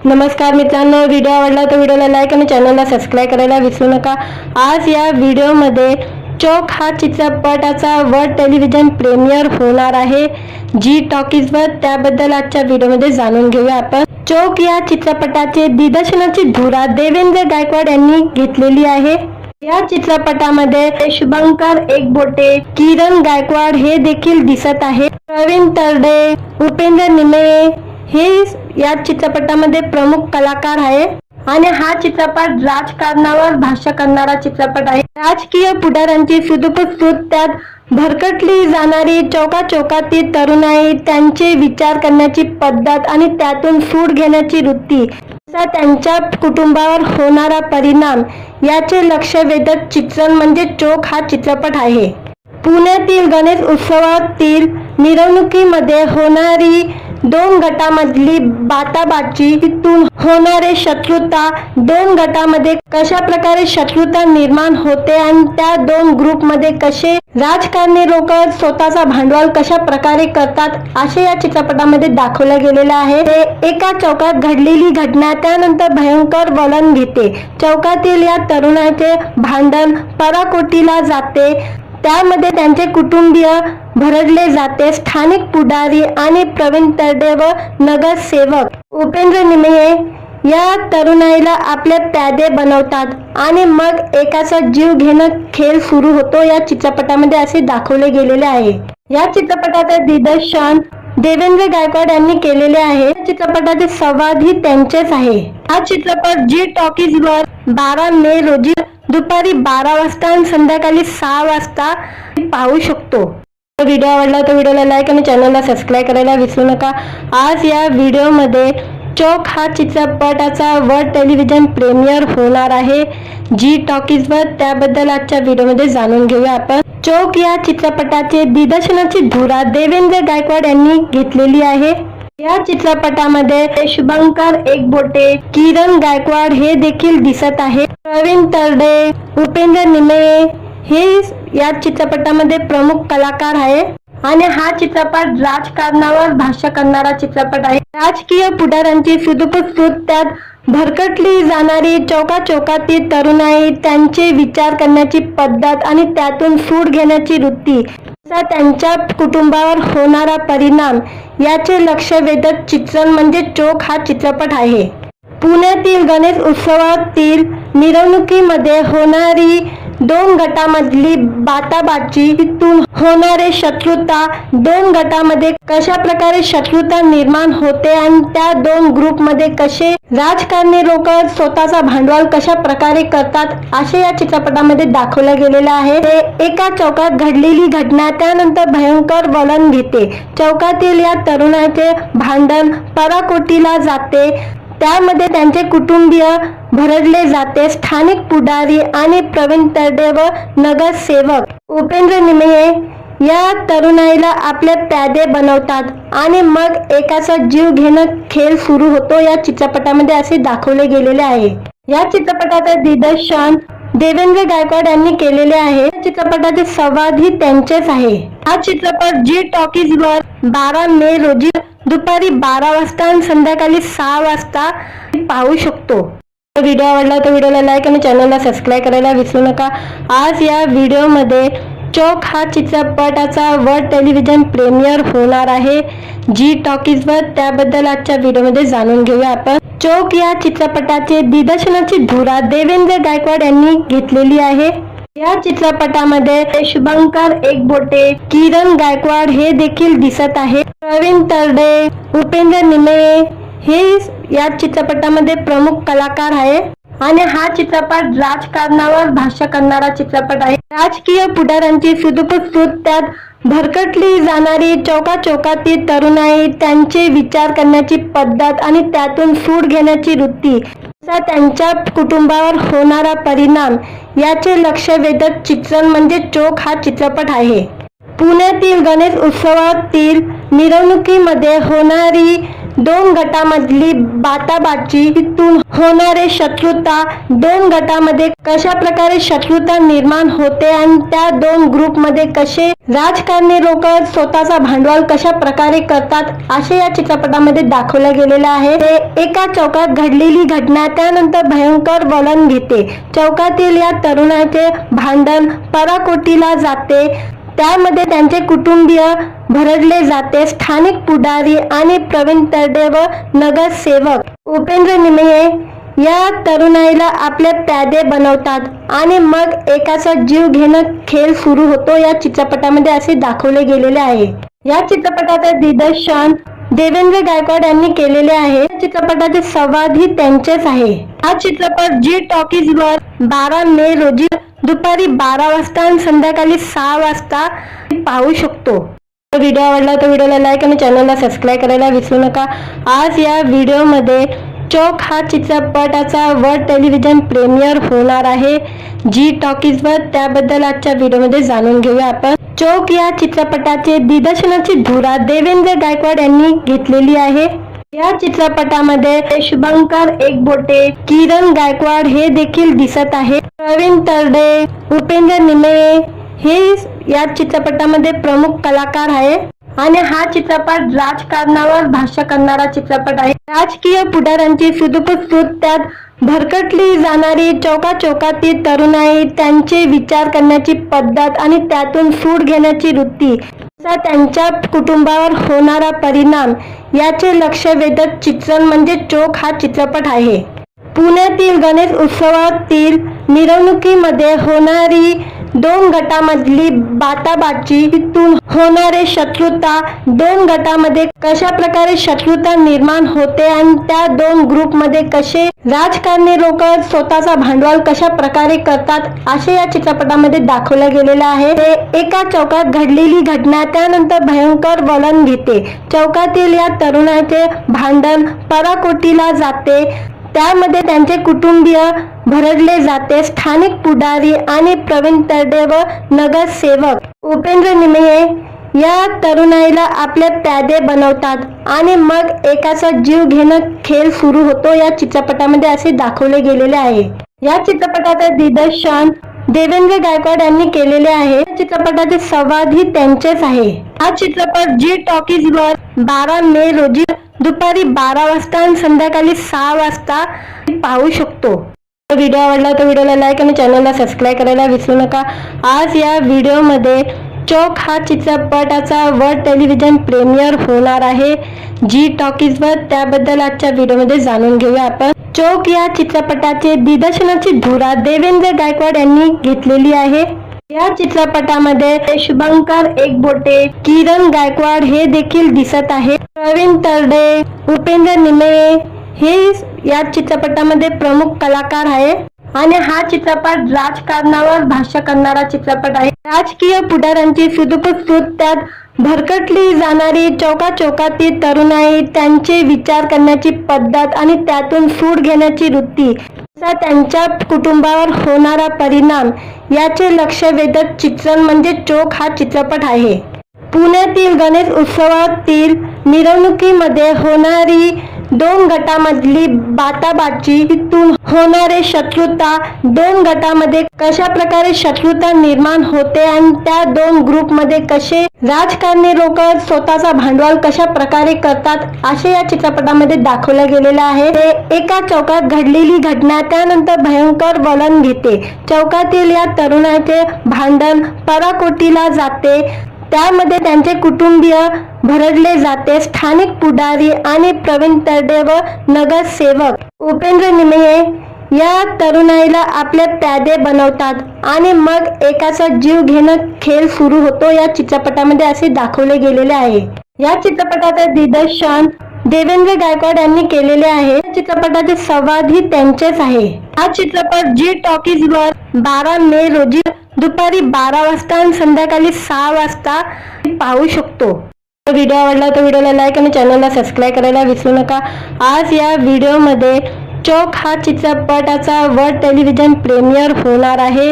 नमस्कार मित्रांनो, व्हिडिओ आवडला तर व्हिडिओला लाईक आणि चॅनलला सबस्क्राईब करायला विसरू नका। आज या व्हिडिओमध्ये चोक हा चित्रपटाचा वर्ल्ड टेलिव्हिजन प्रीमियर होणार आहे जी टॉकीजवर। त्याबद्दल आजच्या व्हिडिओमध्ये जाणून घेऊया आपण। चोक या चित्रपटाचे दिग्दर्शनाची धुरा देवेंद्र गायकवाड यांनी घेतलेली आहे। या चित्रपटामध्ये शुभंकर एकबोटे, किरण गायकवाड हे देखील दिसत आहे। प्रवीण तरडे, उपेंद्र निमे हे या चित्रपटामध्ये प्रमुख कलाकार आहे आणि हा चित्रपट राजकारणावर भाष्य करणारा चित्रपट आहे। राजकीय पुढाऱ्यांची सुदूक त्यात भरकटली जाणारी चौकाचौकातील तरुणाई, त्यांचे विचार करण्याची पद्धत आणि त्यातून सूड घेण्याची वृत्ती, त्यांच्या कुटुंबावर होणारा परिणाम याचे लक्ष वेधक चित्रण म्हणजे चोक हा चित्रपट आहे। पुण्यातील गणेश उत्सवातील मिरवणुकीमध्ये होणारी दोन गटामधली बाताबाची, तिथून होणारे शत्रुता, दोन गटामध्ये कशा प्रकारे शत्रुता निर्माण होते आणि त्या दोन ग्रुपमध्ये कसे राजकारणी लोक स्वतःचा भांडवल कशा प्रकारे करतात असे या चित्रपटामध्ये दाखवलं गेलेलं आहे। ते एका चौकात घडलेली घटना त्यानंतर भयंकर वळण घेते। चौकातील या तरुणाचे भांडण पराकोटीला जाते, त्यामध्ये त्यांचे कुटुंबीय भरडले जाते। स्थानिक पुढारी आणि प्रवीण तरडे व नगरसेवक उपेंद्र निमे या तरुणाईला आपले प्यादे बनवतात आणि मग एकाचा जीव घेणं खेळ सुरू होतो या चित्रपटामध्ये असे दाखवले गेलेले आहे। या चित्रपटाचे दिग्दर्शन देवेंद्र गायकवाड यांनी केलेले आहे। चित्रपटाचे संवादही त्यांचेच आहे। हा चित्रपट जी टॉकीजवर 12 मे रोजी दुपारी 12 वाजता आणि संध्याकाळी 6 वाजता पाहू शकतो। व्हिडिओ आवडला तर व्हिडिओला लाईक आणि चॅनलला सबस्क्राईब करायला विसरू नका। आज या व्हिडिओमध्ये चोक हा चित्रपटाचा वर्ल्ड टेलिव्हिजन प्रीमियर होणार आहे जी टॉकीजवर। त्याबद्दल आजच्या व्हिडिओमध्ये जाणून घेऊया आपण। चोक या चित्रपटाचे दिग्दर्शनाची धुरा देवेंद्र गायकवाड यांनी घेतलेली आहे। या चित्रपटामध्ये शुभंकर एकबोटे, किरण गायकवाड हे देखील दिसत आहे। प्रवीण तरडे, उपेंद्र निमे हे या चित्रपटामध्ये प्रमुख कलाकार आहे आणि हा चित्रपट राजकारणावर भाष्य करणारा चित्रपट आहे। राजकीय पुढाऱ्यांची सुदूक त्यात भरकटली जाणारी चौकाचौकातील तरुणाई, त्यांचे विचार करण्याची पद्धत आणि त्यातून सूड घेण्याची वृत्ती, त्यांच्या कुटुंबावर होणारा परिणाम याचे लक्ष वेधक चित्रण म्हणजे चोक हा चित्रपट आहे। पुण्यातील गणेश उत्सवातील मिरवणुकीमध्ये होणारी दोन गटामधली बाताबाची, तिथून होणारे शत्रुता, दोन गटामध्ये कशा प्रकारे शत्रुता निर्माण होते आणि त्या दोन ग्रुपमध्ये कसे राजकारणी लोक स्वतःचा भांडवल कशा प्रकारे करतात असे या चित्रपटामध्ये दाखवलं गेलेलं आहे। ते एका चौकात घडलेली घटना त्यानंतर भयंकर वळण घेते। चौकातील या तरुणाचे भांडण पराकोटीला जाते, त्यामध्ये त्यांचे कुटुंबीय भरडले जाते। स्थानिक पुढारी आणि प्रवीण तरडे व नगरसेवक उपेंद्र निमे या तरुणाईला आपले प्यादे बनवतात आणि मग एकाचा जीव घेणं खेळ सुरू होतो या चित्रपटामध्ये असे दाखवले गेलेले आहे। या चित्रपटाचे दिग्दर्शन देवेंद्र गायकवाड यांनी केलेले आहे। चित्रपटाचे संवादही त्यांचेच आहे। हा चित्रपट जी टॉकीजवर 12 मे रोजी दुपारी 12 वाजता आणि संध्याकाळी 6 वाजता पाहू शकतो। व्हिडिओ आवडला तर व्हिडिओला लाईक आणि चॅनलला सबस्क्राईब करायला विसरू नका। आज या व्हिडिओमध्ये चोक हा चित्रपटाचा वर्ल्ड टेलिव्हिजन प्रीमियर होणार आहे जी टॉकीजवर। त्याबद्दल आजच्या व्हिडिओमध्ये जाणून घेऊया आपण। चोक या चित्रपटाचे दिग्दर्शनाची धुरा देवेंद्र गायकवाड यांनी घेतलेली आहे। या चित्रपटामध्ये शुभंकर एकबोटे, किरण गायकवाड हे देखील दिसत आहे। प्रवीण तरडे, उपेंद्र निमे हे या चित्रपटामध्ये प्रमुख कलाकार आहे आणि हा चित्रपट राजकारणावर भाष्य करणारा चित्रपट आहे। राजकीय पुढाऱ्यांची सुदूक त्यात भरकटली जाणारी चौकाचौकातील तरुणाई, त्यांचे विचार करण्याची पद्धत आणि त्यातून सूड घेण्याची वृत्ती, त्यांच्या कुटुंबावर होणारा परिणाम याचे लक्ष वेधक चित्रण म्हणजे चोक हा चित्रपट आहे। पुण्यातील गणेश उत्सवातील मिरवणुकीमध्ये होणारी दोन गटामधली बाताबाची, तिथून होणारे शत्रुता, दोन गटामध्ये कशा प्रकारे शत्रुता निर्माण होते आणि त्या दोन ग्रुपमध्ये कसे राजकारणी लोक स्वतःचा भांडवल कशा प्रकारे करतात असे या चित्रपटामध्ये दाखवले गेलेले आहे। ते एका चौकात घडलेली घटना त्यानंतर भयंकर वळण घेते। चौकातील या तरुणाचे भांडण पराकोटीला जाते, त्यामध्ये त्यांचे कुटुंबीय भरडले जाते। स्थानिक पुढारी आणि प्रवीण तरडे व नगरसेवक उपेंद्र निमये या तरुणाईला आपले प्यादे बनवतात आणि मग एकाचा जीव घेणं खेळ सुरू होतो या चित्रपटामध्ये असे दाखवले गेलेले आहे। या चित्रपटाचे दिग्दर्शन देवेंद्र गायकवाड यांनी केलेले आहे। या चित्रपटाचे संवाद ही त्यांचेच आहे। हा चित्रपट जी टॉकीज वर 12 मे रोजी दुपारी 12 वाजता आणि संध्याकाळी 6 वाजता पाहू शकतो। व्हिडिओ आवडला तर व्हिडिओला लाईक आणि चॅनलला सबस्क्राईब करायला विसरू नका। आज या व्हिडिओमध्ये चोक हा चित्रपटाचा वर्ल्ड टेलिव्हिजन प्रीमियर होणार आहे जी टॉकीज वर, त्याबद्दल आजच्या व्हिडिओमध्ये जाणून घेऊया आपण। चोक या चित्रपटाचे दिग्दर्शनाची धुरा देवेंद्र गायकवाड यांनी घेतलेली आहे। या चित्रपटामध्ये शुभंकर एकबोटे, किरण गायकवाड हे देखील दिसत आहे। प्रवीण तरडे, उपेंद्र निमये हे या चित्रपटामध्ये प्रमुख कलाकार आहे आणि हा चित्रपट राजकारणावर भाष्य करणारा चित्रपट आहे। राजकीय पुढाऱ्यांची सुदूक त्यात भरकटली जाणारी चौकाचौकातील तरुणाई, त्यांचे विचार करण्याची पद्धत आणि त्यातून सूड घेण्याची वृत्ती, त्यांच्या कुटुंबावर होणारा परिणाम याचे लक्ष वेधक चित्रण म्हणजे चोक हा चित्रपट आहे। पुण्यातील गणेश उत्सवातील मिरवणुकीमध्ये होणारी दोन गटामधली बाताबाची, तिथून होणारे शत्रुता, दोन गटामध्ये कशा प्रकारे शत्रुता निर्माण होते आणि त्या दोन ग्रुपमध्ये कसे राजकारणी लोक स्वतःचा भांडवल कशा प्रकारे करतात असे या चित्रपटामध्ये दाखवले गेलेले आहे। ते एका चौकात घडलेली घटना त्यानंतर भयंकर वळण घेते। चौकातील या तरुणाचे भांडण पराकोटीला जाते, त्यामध्ये त्यांचे कुटुंबीय भरडले जाते। स्थानिक पुढारी आणि प्रवीण तरडे व नगरसेवक उपेंद्र निमये या तरुणाईला आपले प्यादे बनवतात आणि मग एकाचा जीव घेणं खेळ सुरू होतो या चित्रपटामध्ये असे दाखवले गेलेले आहे। या चित्रपटाचे दिग्दर्शन देवेंद्र गायकवाड यांनी केलेले आहे। या चित्रपटाचे संवाद ही त्यांचेच आहे। हा चित्रपट जी टॉकीज वर 12 मे रोजी दुपारी 12 वाजता आणि संध्याकाळी 6 वाजता पाहू शकतो। व्हिडिओ आवडला तर व्हिडिओला लाईक आणि चॅनलला सबस्क्राईब करायला विसरू नका। आज या व्हिडिओमध्ये चोक हा चित्रपटाचा वर्ल्ड टेलिव्हिजन प्रीमियर होणार आहे जी टॉकीज वर, त्याबद्दल आजच्या व्हिडिओमध्ये जाणून घेऊया आपण। चोक या चित्रपटाचे दिग्दर्शनाची धुरा देवेंद्र गायकवाड यांनी घेतलेली आहे। या चित्रपटामध्ये शुभंकर एकबोटे, किरण गायकवाड हे देखील दिसत आहे। प्रवीण तरडे, उपेंद्र निमये हे या चित्रपटामध्ये प्रमुख कलाकार आहे आणि हा चित्रपट राजकारणावर भाष्य करणारा चित्रपट आहे। राजकीय पुढाऱ्यांची सुदूक त्यात भरकटली जाणारी चौकाचौकातील तरुणाई, त्यांचे विचार करण्याची पद्धत आणि त्यातून सूड घेण्याची वृत्ती, त्यांच्या कुटुंबावर होणारा परिणाम याचे लक्ष वेधक चित्रण म्हणजे चोक हा चित्रपट आहे। पुण्यातील गणेश उत्सवातील मिरवणुकीमध्ये होणारी दोन गटामधली बाताबाची, तिथून होणारे शत्रुता, दोन गटामध्ये कशा प्रकारे शत्रुता निर्माण होते आणि त्या दोन ग्रुपमध्ये कसे राजकारणी लोक स्वतःचा भांडवल कशा प्रकारे करतात असे या चित्रपटामध्ये दाखवले गेलेले आहे। ते एका चौकात घडलेली घटना त्यानंतर भयंकर वळण घेते। चौकातील या तरुणाचे भांडण पराकोटीला जाते, त्यामध्ये त्यांचे कुटुंबीय भरडले जाते। स्थानिक पुढारी आणि प्रवीण तरडे व नगरसेवक उपेंद्र निमये या तरुणाईला आपले प्यादे बनवतात आणि मग एकाचा जीव घेणं खेळ सुरू होतो या चित्रपटामध्ये असे दाखवले गेलेले आहे। या चित्रपटाचे दिग्दर्शन देवेंद्र गायकवाड यांनी केलेले आहे। या चित्रपटाचे संवाद ही त्यांचेच आहे। हा चित्रपट जी टॉकीज वर 12 मे रोजी दुपारी 12 वाजता आणि संध्याकाळी 6 वाजता पाहू शकतो। व्हिडिओ आवडला तर व्हिडिओला लाईक आणि चॅनलला सबस्क्राईब करायला विसरू नका। आज या व्हिडिओमध्ये चोक हा चित्रपटाचा वर्ल्ड टेलिव्हिजन प्रीमियर होणार आहे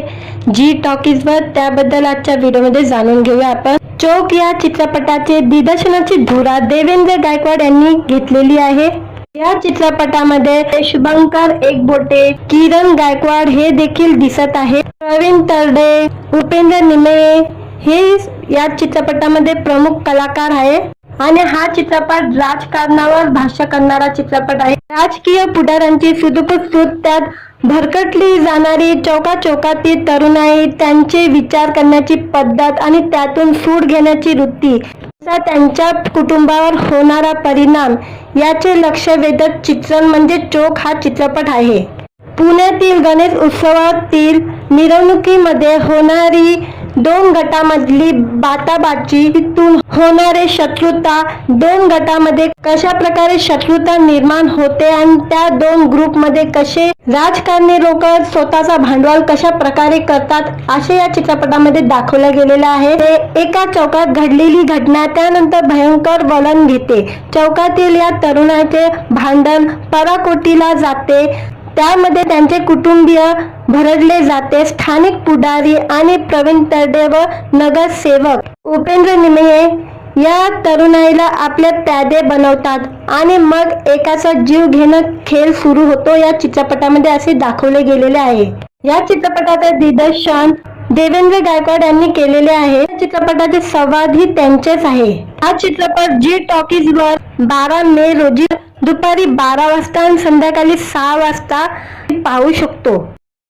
जी टॉकीज वर, त्याबद्दल आजच्या व्हिडिओमध्ये जाणून घेऊया आपण। चोक या चित्रपटाचे दिग्दर्शनाची धुरा देवेंद्र गायकवाड यांनी घेतलेली आहे। या चित्रपटामध्ये शुभंकर एकबोटे, किरण गायकवाड हे देखील दिसत आहे। प्रवीण तरडे, उपेंद्र निमेये हे या चित्रपटामध्ये प्रमुख कलाकार आहे आणि हा चित्रपट राजकारणावर भाष्य करणारा चित्रपट आहे। राजकीय पुढाऱ्यांची सुदूरसूद, त्यात भरकटली जाणारी चौकाचौकातील तरुणाई, त्यांचे विचार करण्याची पद्धत आणि त्यातून सूड घेण्याची वृत्ती, त्यांच्या कुटुंबावर होणारा परिणाम याचे लक्ष वेधक चित्रण म्हणजे चोक हा चित्रपट आहे। पुण्यातील गणेश उत्सवातील मिरवणुकीमध्ये होणारी दोन गटामधली बाटाबाची, तिथून होणारे शत्रुता, दोन गटामध्ये कशा प्रकारे शत्रुता निर्माण होते आणि त्या दोन ग्रुपमध्ये कसे राजकारणी लोक स्वतःचा भांडवल कशा प्रकारे करतात असे या चित्रपटामध्ये दाखवलं गेलेलं आहे। ते एका चौकात घडलेली घटना त्यानंतर भयंकर वळण घेते। चौकातील या तरुणाचे भांडण पराकोटीला जाते, त्यामध्ये त्यांचे कुटुंबीय भरडले जाते। स्थानिक पुढारी आणि प्रवीण तरडे व नगरसेवक उपेंद्र निमेये या तरुणाईला आपले प्यादे बनवतात आणि मग एकाचा जीव घेणं खेळ सुरू होतो या चित्रपटामध्ये असे दाखवले गेलेले आहे। या चित्रपटाचे दिग्दर्शन देवेंद्र गायकवाड यांनी केलेले आहे। या चित्रपटाचे संवाद ही त्यांचेच आहे। हा चित्रपट जी टॉकीज वर 12 मे रोजी दुपारी 12 वाजता आणि संध्याकाळी 6 वाजता पाहू शकतो।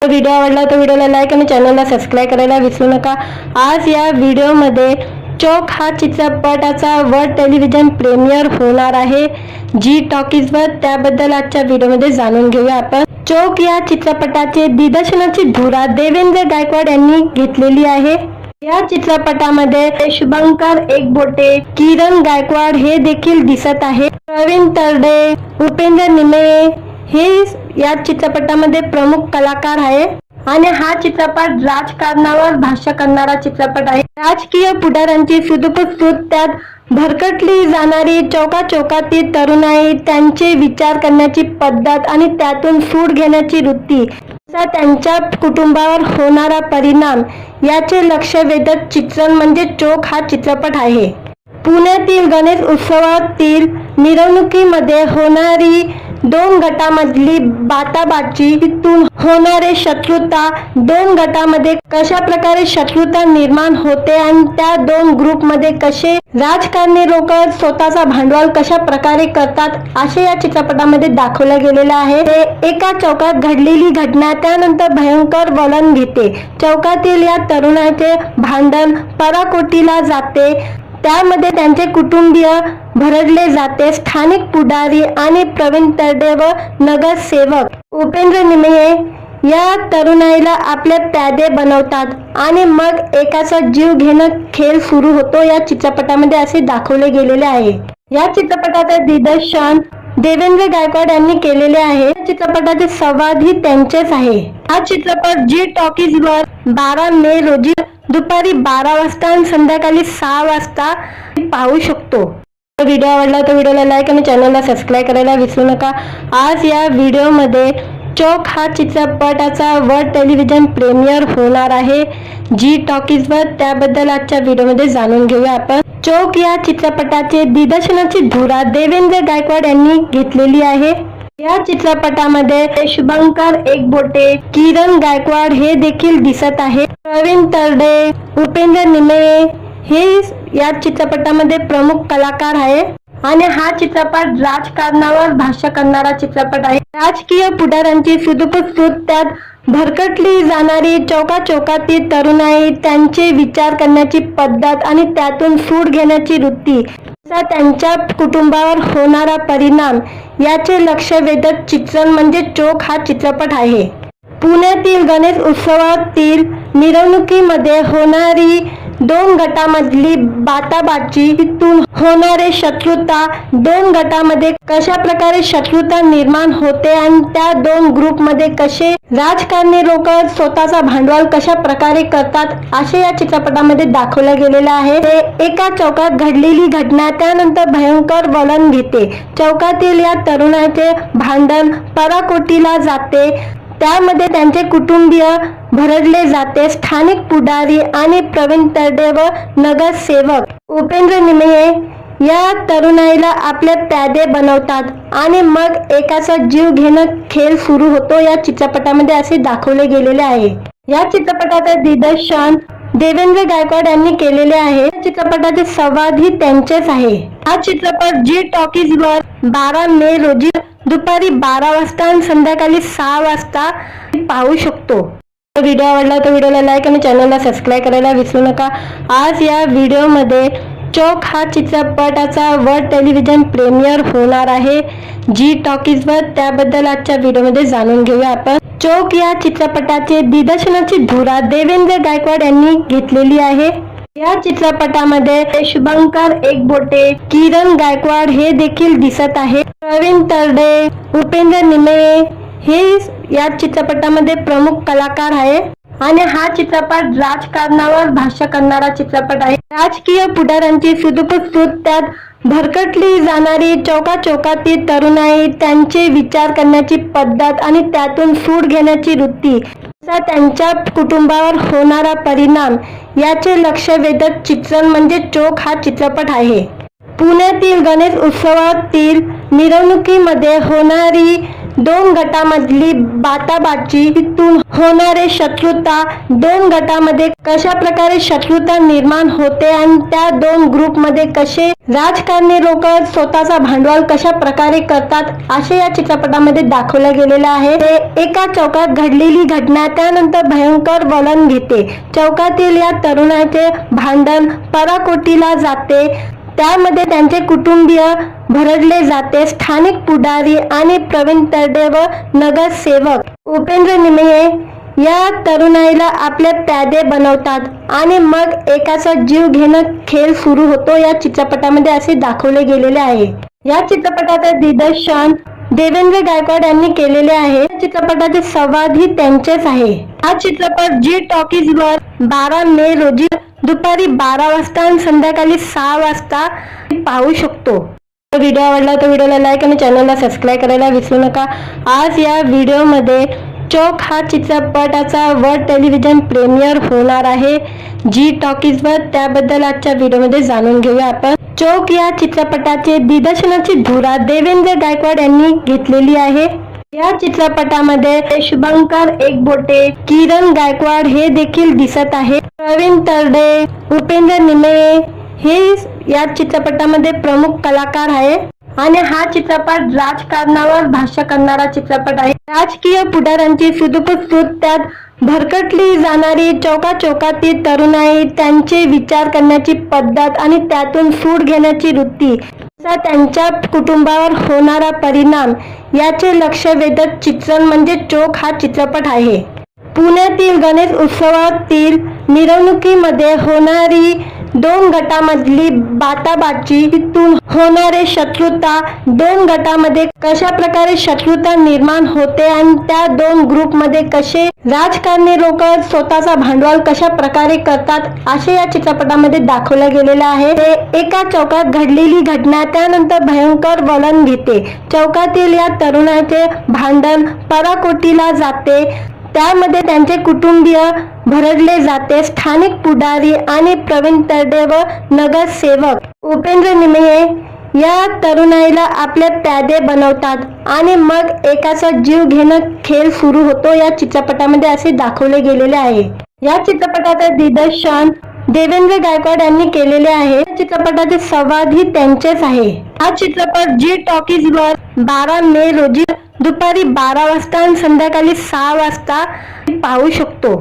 व्हिडिओ आवडला तर व्हिडिओला लाईक आणि चॅनलला सबस्क्राईब करायला विसरू नका। आज या व्हिडिओमध्ये चोक हा चित्रपटाचा वर्ल्ड टेलिव्हिजन प्रीमियर होणार आहे जी टॉकीज वर, त्याबद्दल आजच्या व्हिडिओमध्ये जाणून घेऊया आपण। चोक या चित्रपटाचे दिग्दर्शनाची धुरा देवेंद्र गायकवाड यांनी घेतलेली आहे। या चित्रपटामध्ये शुभंकर एकबोटे, किरण गायकवाड हे देखील दिसत आहे। प्रवीण तरडे, उपेंद्र निमेये हे या चित्रपटामध्ये प्रमुख कलाकार आहे आणि हा चित्रपट राजकारणावर भाष्य करणारा चित्रपट आहे। राजकीय पुढाऱ्यांची सुदूरसूद, त्यात भरकटली जाणारी चौकाचौकातील तरुणाई, त्यांचे विचार करण्याची पद्धत आणि त्यातून सूड घेण्याची वृत्ती, त्यांच्या कुटुंबावर होणारा परिणाम याचे लक्ष वेधक चित्रण म्हणजे चोक हा चित्रपट आहे। पुण्यातील गणेश उत्सवातील मिरवणुकीमध्ये होणारी दोन गटामधली बाटाबाची, तिथून होणारे शत्रुता, दोन गटामध्ये कशा प्रकारे शत्रुता निर्माण होते आणि त्या दोन ग्रुपमध्ये कसे राजकारणी लोक स्वतःचा भांडवल कशा प्रकारे करतात असे या चित्रपटामध्ये दाखवलं गेलेलं आहे। ते एका चौकात घडलेली घटना त्यानंतर भयंकर वळण घेते। चौकातील या तरुणाचे भांडण पराकोटीला जाते, त्यामध्ये त्यांचे कुटुंबीय भरडले जाते। स्थानिक पुढारी आणि प्रवीण तरडे व नगरसेवक उपेंद्र निमेये या तरुणाईला आपले प्यादे बनवतात आणि मग एकाचा जीव घेणं खेळ सुरू होतो या चित्रपटामध्ये असे दाखवले गेलेले आहे। या चित्रपटाचे दिग्दर्शन देवेंद्र गायकवाड यांनी केलेले आहे। या चित्रपटाचे संवाद ही त्यांचेच आहे। हा चित्रपट जी टॉकीज वर 12 मे रोजी दुपारी 12 वाजता आणि संध्याकाळी 6 वाजता पाहू शकतो। व्हिडिओ आवडला तर व्हिडिओला लाईक आणि चॅनलला सबस्क्राईब करायला विसरू नका। आज या व्हिडिओमध्ये चोक हा चित्रपटाचा वर्ल्ड टेलिव्हिजन प्रीमियर होणार आहे जी टॉकीज वर, त्याबद्दल आजच्या व्हिडिओमध्ये जाणून घेऊया आपण। चोक या चित्रपटाचे दिग्दर्शनाची धुरा देवेंद्र गायकवाड यांनी घेतलेली आहे। या चित्रपटामध्ये शुभंकर एकबोटे, किरण गायकवाड हे देखील दिसत आहे। प्रवीण तरडे, उपेंद्र निमेये हे या चित्रपटामध्ये प्रमुख कलाकार आहे आणि हा चित्रपट राजकारणावर भाष्य करणारा चित्रपट आहे। राजकीय पुढाऱ्यांची सुदूरसूद, त्यात भरकटली जाणारी चौकाचौकातील तरुणाई, त्यांचे विचार करण्याची पद्धत आणि त्यातून सूड घेण्याची वृत्ती, त्यांच्या कुटुंबावर होणारा परिणाम याचे लक्ष वेधक चित्रण म्हणजे चोक हा चित्रपट आहे। पुण्यातील गणेश उत्सवातील मिरवणुकीमध्ये होणारी दोन गटामधली बाटाबाची, तिथून होणारे शत्रुता, दोन गटामध्ये कशा प्रकारे शत्रुता निर्माण होते आणि त्या दोन ग्रुपमध्ये कसे राजकारणी लोक स्वतःचा भांडवल कशा प्रकारे करतात असे या चित्रपटामध्ये दाखवलं गेलेलं आहे। ते एका चौकात घडलेली घटना त्यानंतर भयंकर वळण घेते। चौकातील या तरुणाचे भांडण पराकोटीला जाते, त्यामध्ये त्यांचे कुटुंबीय भरडले जाते. स्थानिक पुढारी आणि प्रवीण तरडे व नगरसेवक उपेंद्र निमये या तरुणाईला आपले प्यादे बनवतात आणि मग एकाचा जीव घेणं खेळ सुरू होतो या चित्रपटामध्ये असे दाखवले गेलेले आहे. या चित्रपटाचे दिग्दर्शन देवेंद्र गायकवाड यांनी केलेले आहे. या चित्रपटाचे संवाद ही त्यांचेच आहे. हा चित्रपट जी टॉकीज वर 12 मे रोजी दुपारी 12 वाजता आणि संध्याकाळी 6 वाजता पाहू शकतो. व्हिडिओ आवडला तर व्हिडिओला लाईक आणि चॅनलला सबस्क्राईब करायला विसरू नका. आज या व्हिडिओमध्ये चोक हा चित्रपटाचा वर्ल्ड टेलिव्हिजन प्रीमियर होणार आहे जी टॉकीज वर. त्याबद्दल आजच्या व्हिडिओमध्ये जाणून घेऊया आपण. चोक या चित्रपटाचे दिग्दर्शनाची धुरा देवेंद्र गायकवाड यांनी घेतलेली आहे. या चित्रपटामध्ये शुभंकर एकबोटे, किरण गायकवाड हे देखील दिसत आहे. प्रवीण तरडे, उपेंद्र निमये हे या चित्रपटामध्ये प्रमुख कलाकार आहे आणि हा चित्रपट राजकारणावर भाष्य करणारा चित्रपट आहे. राजकीय पुढाऱ्यांची सुदूपुसूद, त्यात भरकटली जाणारी चौकाचौकातील तरुणाई, त्यांचे विचार करण्याची पद्धत आणि त्यातून सूड घेण्याची वृत्ती, त्यांच्या कुटुंबावर होणारा परिणाम याचे लक्ष वेधक चित्रण म्हणजे चोक हा चित्रपट आहे. पुण्यातील गणेश उत्सवातील मिरवणुकीमध्ये होणारी 2 गटामधली बाटाबाची, तिथून होणारे शत्रुता, 2 गटामध्ये कशा प्रकारे शत्रुता निर्माण होते आणि त्या 2 ग्रुपमध्ये कसे राजकारणी लोक स्वतःचा भांडवल कशा प्रकारे करतात असे या चित्रपटामध्ये दाखवलं गेलेलं आहे. ते एका चौकात घडलेली घटना त्यानंतर भयंकर वळण घेते. चौकातील या तरुणाचे भांडण पराकोटीला जाते. त्यामध्ये त्यांचे कुटुंबीय भरडले जाते. स्थानिक पुढारी आणि प्रवीण तरडे व नगरसेवक उपेंद्र निमये या तरुणाईला आपले प्यादे बनवतात आणि मग एकाचा जीव घेणं खेळ सुरू होतो या चित्रपटामध्ये असे दाखवले गेलेले आहे. या चित्रपटाचे दिग्दर्शन देवेंद्र गायकवाड यांनी केलेले आहे. या चित्रपटाचे संवाद ही त्यांचेच आहे. हा चित्रपट जी टॉकीज वर 12 मे रोजी दुपारी 12 वाजता आणि संध्याकाळी 6 वाजता पाहू शकतो. व्हिडिओ आवडला तर व्हिडिओला लाईक आणि चॅनलला सबस्क्राईब करायला विसरू नका. आज या व्हिडिओमध्ये चोक हा चित्रपटाचा वर्ल्ड टेलिव्हिजन प्रीमियर होणार आहे जी टॉकीज वर. त्याबद्दल आजच्या व्हिडिओमध्ये जाणून घेऊया आपण. चोक या चित्रपटाचे दिग्दर्शनाची धुरा देवेंद्र गायकवाड यांनी घेतलेली आहे. या चित्रपटामध्ये शुभंकर एकबोटे, किरण गायकवाड हे देखील दिसत आहे. प्रवीण तरडे, उपेंद्र निमये हे या चित्रपटामध्ये प्रमुख कलाकार आहे आणि हा चित्रपट राजकारणावर भाष्य करणारा चित्रपट आहे. राजकीय पुढाऱ्यांची सुदूपुसूद, त्यात भरकटली जाणारी चौकाचौकातील तरुणाई, त्यांचे विचार करण्याची पद्धत आणि त्यातून सूड घेण्याची वृत्ती, त्यांच्या कुटुंबावर होणारा परिणाम याचे लक्ष वेधक चित्रण म्हणजे चोक हा चित्रपट आहे. पुण्यातील गणेश उत्सवातील मिरवणुकीमध्ये होणारी 2 गटामधली बाटाबाची, तिथून होणारे शत्रुता, 2 गटामध्ये कशा प्रकारे शत्रुता निर्माण होते आणि त्या 2 ग्रुपमध्ये कसे राजकारणी लोक स्वतःचा भांडवल कशा प्रकारे करतात असे या चित्रपटामध्ये दाखवलं गेलेलं आहे. ते एका चौकात घडलेली घटना त्यानंतर भयंकर वळण घेते. चौकातील या तरुणाचे भांडण पराकोटीला जाते. त्यामध्ये त्यांचे कुटुंबीय भरडले जाते. स्थानिक पुढारी आणि प्रवीण तरडे व नगरसेवक उपेंद्र निमये या तरुणाईला आपले प्यादे बनवतात आणि मग एकाचा जीव घेणं खेळ सुरू होतो या चित्रपटामध्ये असे दाखवले गेलेले आहे. या चित्रपटाचे दिग्दर्शन देवेंद्र गायकवाड यांनी केलेले आहे. या चित्रपटाचे संवाद ही त्यांचेच आहे. हा चित्रपट जी टॉकीज वर 12 मे रोजी दुपारी 12 वाजता आणि संध्याकाळी 6 वाजता पाहू शकतो.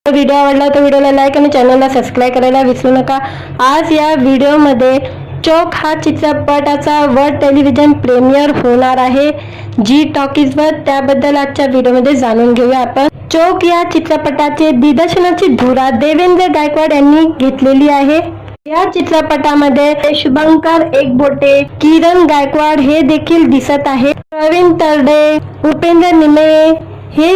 व्हिडिओ आवडला तर व्हिडिओला लाईक आणि चॅनलला सबस्क्राईब करायला विसरू नका. आज या व्हिडिओमध्ये चोक हा चित्रपटाचा वर्ल्ड टेलिव्हिजन प्रीमियर होणार आहे जी टॉकीज वर. त्याबद्दल आजच्या व्हिडिओमध्ये जाणून घेऊया आपण. चोक या चित्रपटाचे दिग्दर्शनाची धुरा देवेंद्र गायकवाड यांनी घेतलेली आहे. या चित्रपटामध्ये शुभंकर एकबोटे, किरण गायकवाड हे देखील दिसत आहे. प्रवीण तरडे, उपेंद्र निमये हे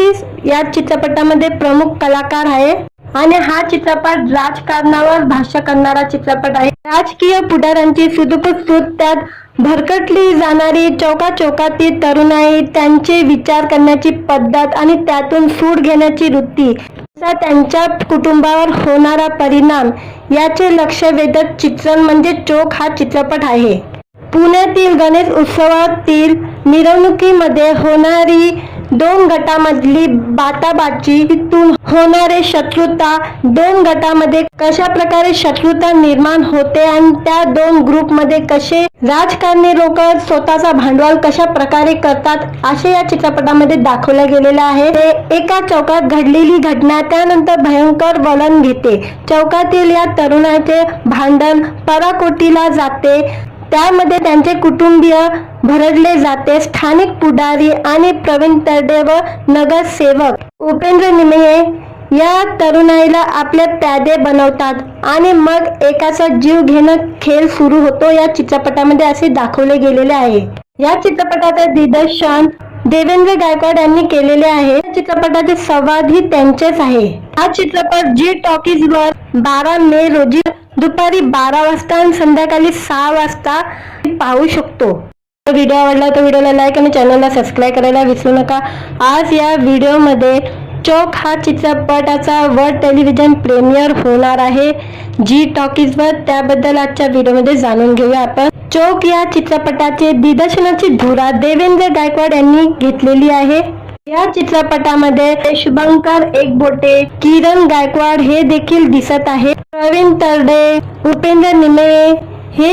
या चित्रपटामध्ये प्रमुख कलाकार आहे आणि हा चित्रपट राजकारणावर भाष्य करणारा चित्रपट आहे. राजकीय पुढाऱ्यांची सुदूपुसूद, त्यात भरकटली जाणारी चौकाचौकातील तरुणाई, त्यांचे विचार करण्याची पद्धत आणि त्यातून सूड घेण्याची वृत्ती, त्यांच्या कुटुंबावर होणारा परिणाम याचे लक्ष वेधक चित्रण म्हणजे चोख हा चित्रपट आहे. पुण्यातील गणेश उत्सवातील मिरवणुकीमध्ये होणारी दोन गटामधली बाताबाची, तिथून होणारे शत्रुता, दोन गटामध्ये कशा प्रकारे शत्रुता निर्माण होते आणि त्या दोन ग्रुपमध्ये कसे राजकारणी लोक स्वतःचा भांडवल कशा प्रकारे करतात असे या चित्रपटामध्ये दाखवलं गेलेलं आहे. ते एका चौकात घडलेली घटना त्यानंतर भयंकर वळण घेते. चौकातील या तरुणाचे भांडण पराकोटीला जाते. त्यामध्ये त्यांचे कुटुंबीय भरडले जाते. स्थानिक पुढारी आणि प्रवीण तरडे व नगरसेवक उपेंद्र निमये या तरुणाईला आपले प्यादे बनवतात आणि मग एकाचा जीव घेणं खेळ सुरू होतो. या चित्रपटामध्ये असे दाखवले गेलेले आहे. या चित्रपटाचे दिग्दर्शन देवेंद्र गायकवाड यांनी केलेले आहे. या चित्रपटाचे संवाद ही त्यांचेच आहे. हा चित्रपट जी टॉकीज वर 12 मे रोजी दुपारी 12 वाजता आणि संध्याकाळी 6 वाजता पाहू शकतो. व्हिडिओ आवडला तर व्हिडिओला लाईक आणि चॅनलला सबस्क्राईब करायला विसरू नका. आज या व्हिडिओमध्ये चोक हा चित्रपटाचा वर्ल्ड टेलिव्हिजन प्रीमियर होणार आहे जी टॉकीजवर. त्याबद्दल आजच्या व्हिडिओमध्ये जाणून घेऊया आपण. चोक या चित्रपटाचे दिग्दर्शनाची धुरा देवेंद्र गायकवाड यांनी घेतलेली आहे. या चित्रपटामध्ये शुभंकर एकबोटे, किरण गायकवाड हे देखील दिसत आहे. प्रवीण तरडे, उपेंद्र निमये हे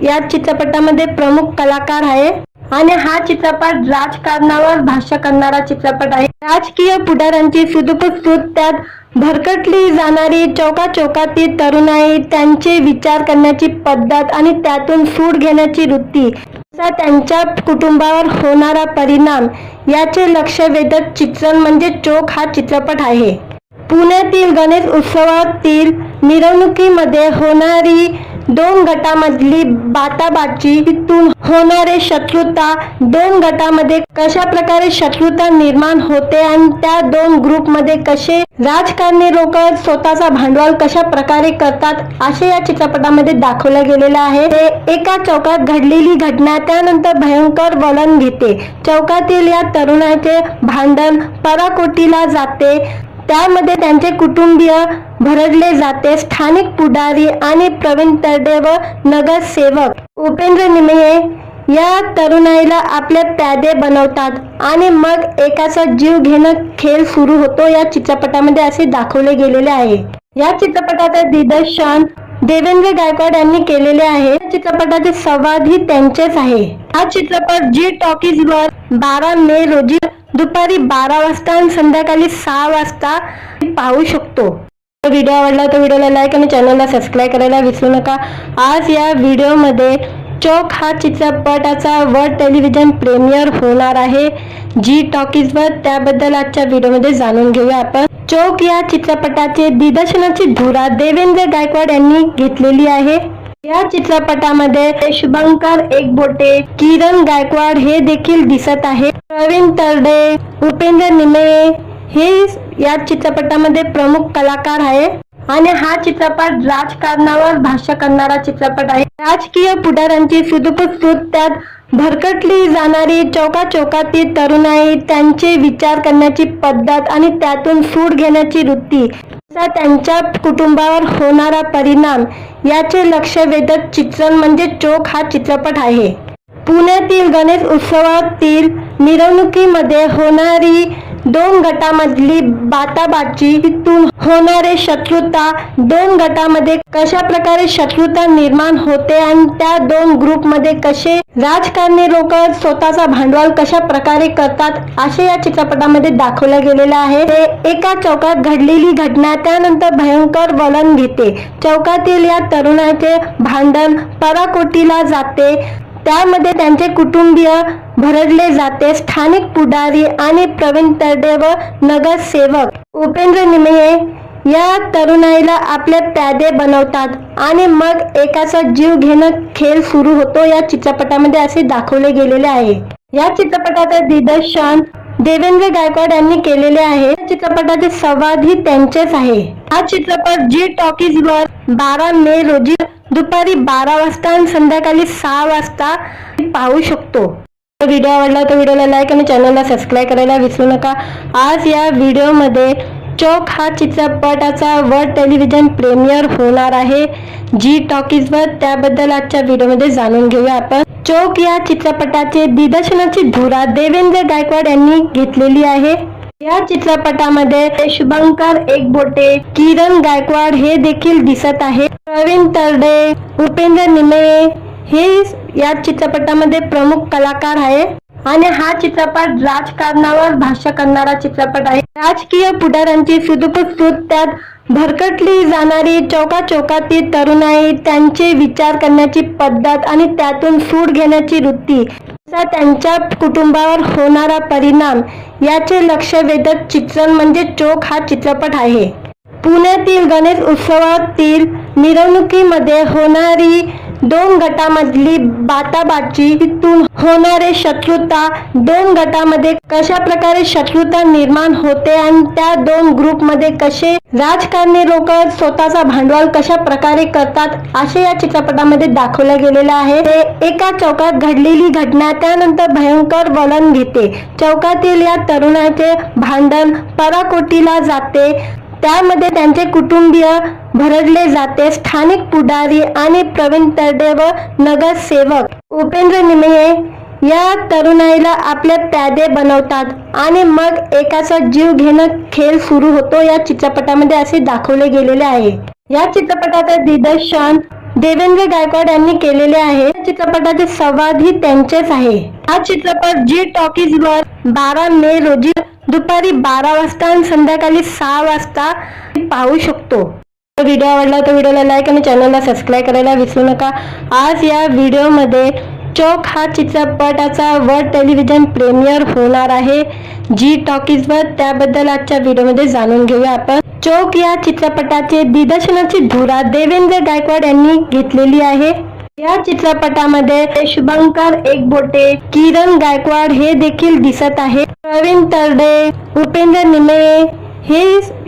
या चित्रपटामध्ये प्रमुख कलाकार आहे आणि हा चित्रपट राजकारणावर भाष्य करणारा चित्रपट आहे. राजकीय पुढाऱ्यांची सुदूपुसूद, त्यात भरकटली जाणारी चौकाचौकातील तरुणाई, त्यांचे विचार करण्याची पद्धत आणि त्यातून सूड घेण्याची वृत्ती, त्यांच्या कुटुंबावर होणारा परिणाम याचे लक्ष वेधक चित्रण म्हणजे चोख हा चित्रपट आहे. पुण्यातील गणेश उत्सवातील मिरवणुकीमध्ये होणारी दोन गटामधली बाताबाची, तिथून होणारे शत्रुता, दोन गटामध्ये कशा प्रकारे शत्रुता निर्माण होते आणि त्या दोन ग्रुपमध्ये कसे राजकारणी लोक स्वतःचा भांडवल कशा प्रकारे करतात असे या चित्रपटामध्ये दाखवलं गेलेलं आहे. ते एका चौकात घडलेली घटना त्यानंतर भयंकर वळण घेते. चौकातील या तरुणाचे भांडण पराकोटीला जाते. त्यामध्ये त्यांचे कुटुंबीय भरडले जाते. स्थानिक पुढारी आणि प्रवीण तरडे व नगरसेवक उपेंद्र निमये या तरुणाईला आपले प्यादे बनवतात आणि मग एकाचा जीव घेणं खेळ सुरू होतो. या चित्रपटामध्ये असे दाखवले गेलेले आहे. या चित्रपटाचे दिग्दर्शन देवेंद्र गायकवाड यांनी केलेले आहे. या चित्रपटाचे संवाद ही त्यांचेच आहे. हा चित्रपट जी टॉकीज वर 12 मे रोजी दुपारी 12 वाजता आणि संध्याकाळी 6 वाजता पाहू शकतो. व्हिडिओ आवडला तर व्हिडिओला लाईक आणि चॅनलला सबस्क्राईब करायला विसरू नका. आज या व्हिडिओमध्ये चोक हा चित्रपटाचा वर्ल्ड टेलिव्हिजन प्रीमियर होणार आहे जी टॉकीजवर. त्याबद्दल आजच्या व्हिडिओमध्ये जाणून घेऊया आपण. चोक या चित्रपटाचे दिग्दर्शनाची धुरा देवेंद्र गायकवाड यांनी घेतलेली आहे. या चित्रपटामध्ये शुभंकर एकबोटे, किरण गायकवाड हे देखील दिसत आहे. प्रवीण तरडे, उपेंद्र निमये हे या चित्रपटामध्ये प्रमुख कलाकार आहे आणि हा चित्रपट राजकारणावर भाष्य करणारा चित्रपट आहे. राजकीय पुढाऱ्यांची सुदूपुसूद, त्यात भरकटली जाणारी चौकाचौकातील तरुणाई, त्यांचे विचार करण्याची पद्धत आणि त्यातून सूड घेण्याची वृत्ती, त्यांच्या कुटुंबावर होणारा परिणाम याचे लक्ष वेधक चित्रण म्हणजे चोख हा चित्रपट आहे. पुण्यातील गणेश उत्सवातील मिरवणुकीमध्ये होणारी दोन गटामधली बाताबाची, तिथून होणारे शत्रुता, दोन गटामध्ये कशा प्रकारे शत्रुता निर्माण होते आणि त्या दोन ग्रुपमध्ये कसे राजकारणी लोक स्वतःचा भांडवल कशा प्रकारे करतात असे या चित्रपटामध्ये दाखवलं गेलेलं आहे. ते एका चौकात घडलेली घटना त्यानंतर भयंकर वळण घेते. चौकातील या तरुणाचे भांडण पराकोटीला जाते. त्यामध्ये त्यांचे कुटुंबीय भरडले जाते. स्थानिक पुढारी आणि प्रवीण तरडे व नगरसेवक उपेंद्र निमये या तरुणाईला आपले प्यादे बनवतात आणि मग एकाचा जीव घेणं खेळ सुरू होतो. या चित्रपटामध्ये असे दाखवले गेलेले आहे. या चित्रपटाचे दिग्दर्शन देवेंद्र गायकवाड यांनी केलेले आहे. या चित्रपटाचे संवाद ही त्यांचेच आहे. हा चित्रपट जी टॉकीज वर 12 मे रोजी दुपारी 12 वाजता आणि संध्याकाळी 6 वाजता पाहू शकतो. व्हिडिओ आवडला तर व्हिडिओला लाईक आणि चॅनलला सबस्क्राईब करायला विसरू नका. आज या व्हिडिओमध्ये चोख हा चित्रपटाचा वर्ल्ड टेलिव्हिजन प्रीमियर होणार आहे जी टॉकीजवर। त्याबद्दल आजच्या व्हिडिओमध्ये जाणून घेऊया आपण। चोख या चित्रपटाचे दिग्दर्शनाची धुरा देवेंद्र गायकवाड यांनी घेतलेली आहे। या चित्रपटामध्ये शुभंकर एकबोटे, किरण गायकवाड हे देखील दिसत आहे। प्रवीण तरडे, उपेंद्र निमये हे या चित्रपटामध्ये प्रमुख कलाकार आहे आणि हा चित्रपट राजकारणावर भाष्य करणारा चित्रपट आहे। राजकीय पुढाऱ्यांची सुदूक त्यात भरकटली जाणारी चौकाचौकातील तरुणाई, त्यांचे विचार करण्याची पद्धत आणि त्यातून सूड घेण्याची वृत्ती, त्यांच्या कुटुंबावर होणारा परिणाम याचे लक्ष वेधक चित्रण म्हणजे चोख हा चित्रपट आहे। पुण्यातील गणेश उत्सवातील मिरवणुकीमध्ये होणारी दोन गटामधली बाटाबाची, तिथून होणारे शत्रुता, दोन गटामध्ये कशा प्रकारे शत्रुता निर्माण होते आणि त्या दोन ग्रुपमध्ये कसे राजकारणी लोक स्वतःचा भांडवल कशा प्रकारे करतात असे या चित्रपटामध्ये दाखवले गेलेले आहे। एका चौकात घडलेली घटना त्यानंतर भयंकर वळण घेते। चौकातील या तरुणाचे भांडण पराकोटीला जाते, त्यामध्ये त्यांचे कुटुंबीय भरडले जाते। स्थानिक पुढारी आणि प्रवीण तरडे व नगरसेवक उपेंद्र निमये या तरुणाईला आपले प्यादे बनवतात आणि मग एकाचा जीव घेणं खेळ सुरू होतो या चित्रपटामध्ये असे दाखवले गेलेले आहे। या चित्रपटाचे दिग्दर्शन देवेंद्र गायकवाड यांनी केलेले आहे। या चित्रपटाचे संवादही त्यांचेच आहे। हा चित्रपट जी टॉकीजवर 12 मे रोजी दुपारी 12 वाजता आणि संध्याकाळी 6 वाजता पाहू शकतो। व्हिडिओ आवडला तर व्हिडिओला लाईक आणि चॅनलला सबस्क्राईब करायला विसरू नका। आज या व्हिडिओमध्ये चोख हा चित्रपटाचा वर्ल्ड टेलिव्हिजन प्रीमियर होणार आहे जी टॉकीजवर। त्याबद्दल आजच्या व्हिडिओमध्ये जाणून घेऊया आपण। चोख या चित्रपटाचे दिग्दर्शनाची धुरा देवेंद्र गायकवाड यांनी घेतलेली आहे। या चित्रपटामध्ये शुभंकर एकबोटे, किरण गायकवाड हे देखील दिसत आहे। प्रवीण तरडे, उपेंद्र निमये हे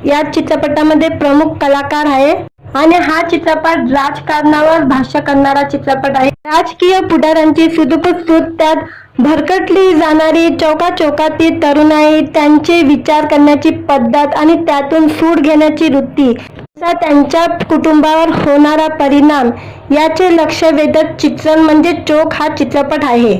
या चित्रपटामध्ये प्रमुख कलाकार आहे आणि हा चित्रपट राजकारणावर भाष्य करणारा चित्रपट आहे। राजकीय पुढाऱ्यांची सुदूक त्यात भरकटली जाणारी चौकाचौकातील तरुणाई, त्यांचे विचार करण्याची पद्धत आणि त्यातून सूड घेण्याची वृत्ती, त्यांच्या कुटुंबावर होणारा परिणाम याचे लक्ष वेधक चित्रण म्हणजे चोख हा चित्रपट आहे।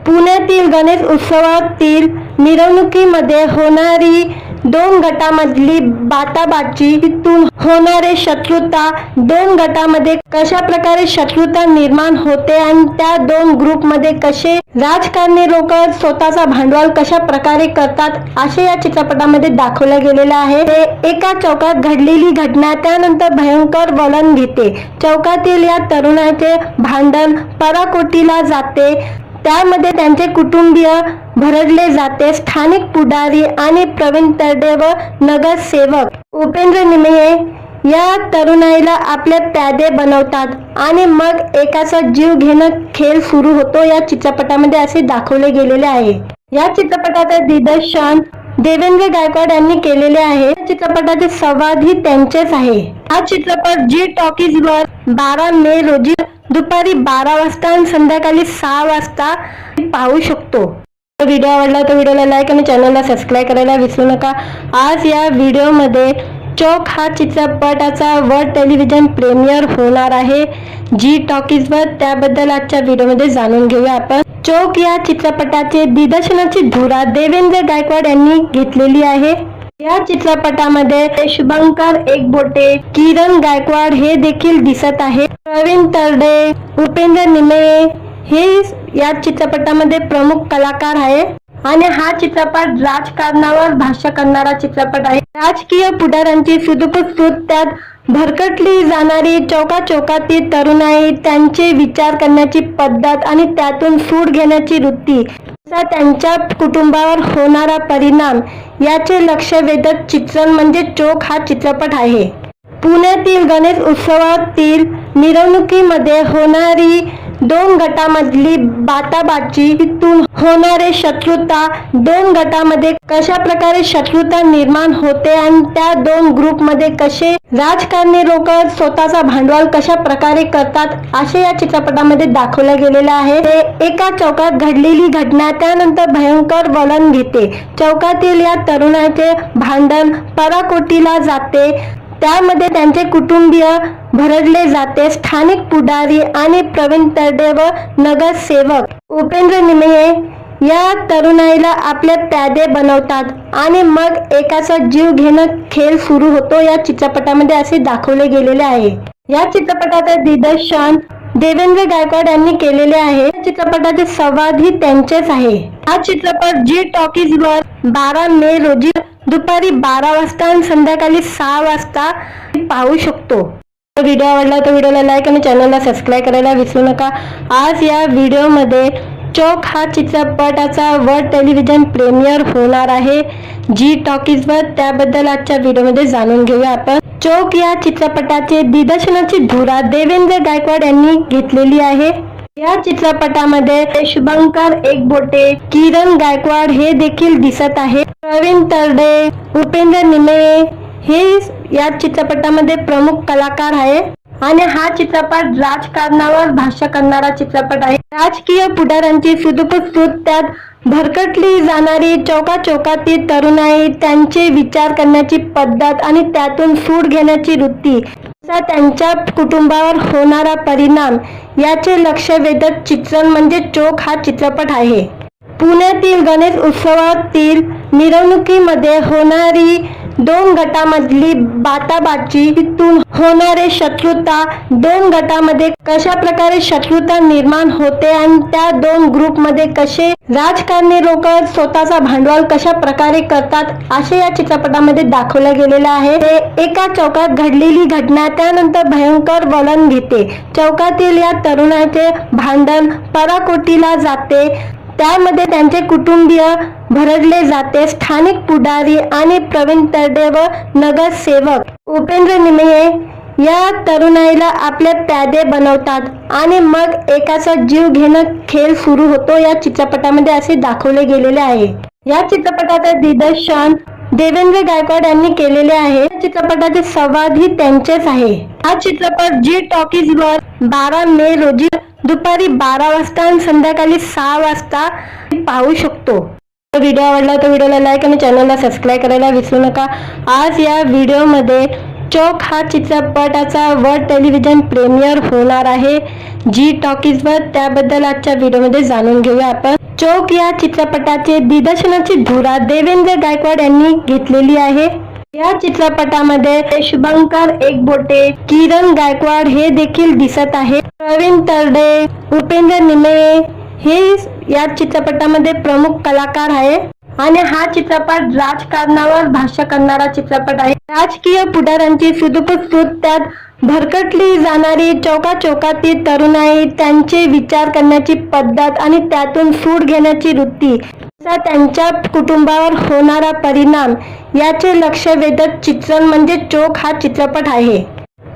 पुण्यातील गणेश उत्सवातील मिरवणुकीमध्ये होणारी दोन गटामधली बाटाबाची, तिथून होणारे शत्रुता, दोन गटामध्ये कशा प्रकारे शत्रुता निर्माण होते आणि त्या दोन ग्रुपमध्ये कसे राजकारणी लोक स्वतःचा भांडवल कशा प्रकारे करतात असे या चित्रपटामध्ये दाखवले गेलेले आहे। एका चौकात घडलेली घटना त्यानंतर भयंकर वळण घेते। चौकातील या तरुणाचे भांडण पराकोटीला जाते, त्यामध्ये त्यांचे कुटुंबीय भरडले जाते। स्थानिक पुढारी आणि प्रवीण तरडे व नगरसेवक उपेंद्र निमये या तरुणाईला आपले प्यादे बनवतात आणि मग एकाचा जीव घेणं खेळ सुरू होतो या चित्रपटामध्ये असे दाखवले गेलेले आहे। या चित्रपटाचे दिग्दर्शन देवेंद्र गायकवाड यांनी केलेले आहे। या चित्रपटाचे संवादही त्यांचेच आहे। हा चित्रपट जी टॉकीजवर 12 मे रोजी दुपारी 12 वाजता आणि संध्याकाळी 6 वाजता पाहू शकतो। व्हिडिओ आवडला तर व्हिडिओला लाईक आणि चॅनलला सबस्क्राईब करायला विसरू नका। आज या व्हिडिओमध्ये चोख हा चित्रपटाचा वर्ल्ड टेलिव्हिजन प्रीमियर होणार आहे जी टॉकीजवर। त्याबद्दल आजच्या व्हिडिओमध्ये जाणून घेऊया आपण। चोख या चित्रपटाचे दिग्दर्शनाची धुरा देवेंद्र गायकवाड यांनी घेतलेली आहे। या चित्रपटामध्ये शुभंकर एकबोटे, किरण गायकवाड हे देखील दिसत आहे। प्रवीण तरडे, उपेंद्र निमये हे या चित्रपटामध्ये प्रमुख कलाकार आहे आणि हा चित्रपट राजकारणावर भाष्य करणारा चित्रपट आहे। राजकीय पुढाऱ्यांची सुदूक त्यात भरकटली जाणारी चौकाचौकातील तरुणाई, त्यांचे विचार करण्याची पद्धत आणि त्यातून सूड घेण्याची वृत्ती, त्यांच्या कुटुंबावर होणारा परिणाम याचे लक्ष वेधक चित्रण म्हणजे चोख हा चित्रपट आहे। पुण्यातील गणेश उत्सवातील मिरवणुकीमध्ये होणारी दोन गटामधली बाताबाची, तिथून होणारे शत्रुता, दोन गटामध्ये कशा प्रकारे शत्रुता निर्माण होते आणि त्या दोन ग्रुपमध्ये कसे राजकारणी लोक स्वतःचा भांडवल कशा प्रकारे करतात असे या चित्रपटामध्ये दाखवले गेलेले आहे। ते एका चौकात घडलेली घटना त्यानंतर भयंकर वळण घेते। चौकातील या तरुणाचे भांडण पराकोटीला जाते, त्यामध्ये त्यांचे कुटुंबीय भरडले जाते। स्थानिक पुढारी आणि प्रवीण तरडे व नगरसेवक उपेंद्र निमये या तरुणाईला आपले प्यादे बनवतात आणि मग एकाचा जीव घेणं खेळ सुरू होतो या चित्रपटामध्ये असे दाखवले गेलेले आहे। या चित्रपटाचे दिग्दर्शन देवेंद्र गायकवाड यांनी केलेले आहे। या चित्रपटाचे संवाद ही त्यांचेच आहे। हा चित्रपट जी टॉकीज वर 12 मे रोजी दुपारी 12 वाजता आणि संध्याकाळी 6 वाजता पाहू शकतो। व्हिडिओ आवडला तर व्हिडिओला लाईक आणि चॅनलला सबस्क्राईब करायला विसरू नका। आज या व्हिडिओमध्ये चोक हा चित्रपटाचा वर्ल्ड टेलिव्हिजन प्रीमियर होणार आहे जी टॉकीज वर, त्याबद्दल आजच्या व्हिडिओमध्ये जाणून घेऊया आपण। चोक या चित्रपटाचे दिग्दर्शनाची धुरा देवेंद्र गायकवाड यांनी घेतलेली आहे। या चित्रपटामध्ये शुभंकर एकबोटे, किरण गायकवाड हे देखील दिसत आहे। प्रवीण तरडे, उपेंद्र निमये हे या चित्रपटामध्ये प्रमुख कलाकार आहे आणि हा चित्रपट राजकारणावर भाष्य करणारा चित्रपट आहे। राजकीय पुढाऱ्यांची सुदूरसूद, त्यात भरकटली जाणारी चौकाचौकातील तरुणाई, त्यांचे विचार करण्याची पद्धत आणि त्यातून सूड घेण्याची वृत्ती, त्यांच्या कुटुंबावर होणारा परिणाम याचे लक्ष वेधक चित्रण म्हणजे चोक हा चित्रपट आहे। पुण्यातील गणेश उत्सवातील मिरवणुकीमध्ये होणारी दोन गटामधली बाताबाची, तिथून होणारे शत्रुता, दोन गटामध्ये कशा प्रकारे शत्रुता निर्माण होते आणि त्या दोन ग्रुपमध्ये कसे राजकारणी लोक स्वतःचा भांडवल कशा प्रकारे करतात असे या चित्रपटामध्ये दाखवले गेलेले आहे। ते एका चौकात घडलेली घटना त्यानंतर भयंकर वळण घेते। चौकातील या तरुणाचे भांडण पराकोटीला जाते, त्यामध्ये त्यांचे कुटुंबीय भरडले जाते। स्थानिक पुढारी आणि प्रवीण तरडे व नगरसेवक उपेंद्र निमये या तरुणाईला आपले प्यादे बनवतात आणि मग एकाचा जीव घेणं खेळ सुरू होतो या चित्रपटामध्ये असे दाखवले गेलेले आहे। या चित्रपटाचे दिग्दर्शन देवेंद्र गायकवाड यांनी केलेले आहे। या चित्रपटाचे संवाद ही त्यांचेच आहे। हा चित्रपट जी टॉकीज वर 12 मे रोजी दुपारी 12 वाजता आणि संध्याकाळी 6 वाजता पाहू शकतो। व्हिडिओ आवडला तर व्हिडिओला लाईक आणि चॅनलला सबस्क्राईब करायला विसरू नका। आज या व्हिडिओमध्ये चोक हा चित्रपटाचा वर्ल्ड टेलिव्हिजन प्रीमियर होणार आहे जी टॉकीज वर, त्याबद्दल आजच्या व्हिडिओमध्ये जाणून घेऊया आपण। चोक या चित्रपटाचे दिग्दर्शनाची धुरा देवेंद्र गायकवाड यांनी घेतलेली आहे। या चित्रपटामध्ये शुभंकर एकबोटे, किरण गायकवाड हे देखील दिसत आहे। प्रवीण तरडे, उपेंद्र निमये हे या चित्रपटामध्ये प्रमुख कलाकार आहे आणि हा चित्रपट राजकारणावर भाष्य करणारा चित्रपट आहे। राजकीय पुढाऱ्यांची सुदूरसूद, त्यात भरकटली जाणारी चौकाचौकातील तरुणाई, त्यांचे विचार करण्याची पद्धत आणि त्यातून सूड घेण्याची वृत्ती, त्यांच्या कुटुंबावर होणारा परिणाम याचे लक्ष वेधक चित्रण म्हणजे चोक हा चित्रपट आहे।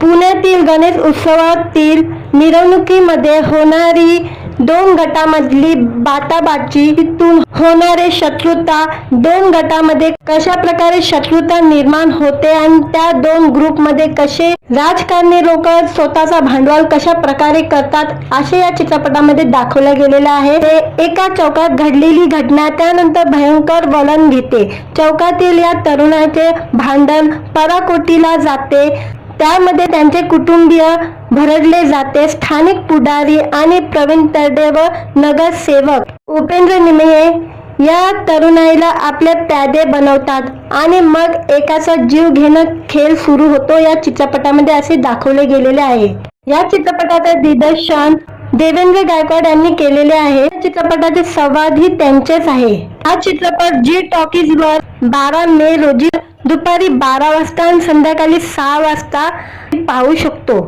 पुण्यातील गणेश उत्सवातील मिरवणुकीमध्ये होणारी दोन गटामधली बाताबाची, तिथून होणारे शत्रुता, दोन गटामध्ये कशा प्रकारे शत्रुता निर्माण होते आणि त्या दोन ग्रुपमध्ये कसे राजकारणी लोक स्वतःचा भांडवल कशा प्रकारे करतात असे या चित्रपटामध्ये दाखवले गेलेले आहे। ते एका चौकात घडलेली घटना त्यानंतर भयंकर वळण घेते। चौकातील या तरुणाचे भांडण पराकोटीला जाते, त्यामध्ये त्यांचे कुटुंबीय भरडले जाते। स्थानिक पुढारी आणि प्रवीण तरडे व नगरसेवक उपेंद्र निमये या तरुणाईला आपले प्यादे बनवतात आणि मग एकाचा जीव घेणं खेळ सुरू होतो या चित्रपटामध्ये असे दाखवले गेलेले आहे। या चित्रपटाचे दिग्दर्शन देवेंद्र गायकवाड यांनी केलेले आहे। या चित्रपटाचे संवाद ही त्यांचेच आहे। हा चित्रपट जी टॉकीज वर 12 मे रोजी दुपारी 12 वाजता आणि संध्याकाळी 6 वाजता पाहू शकतो।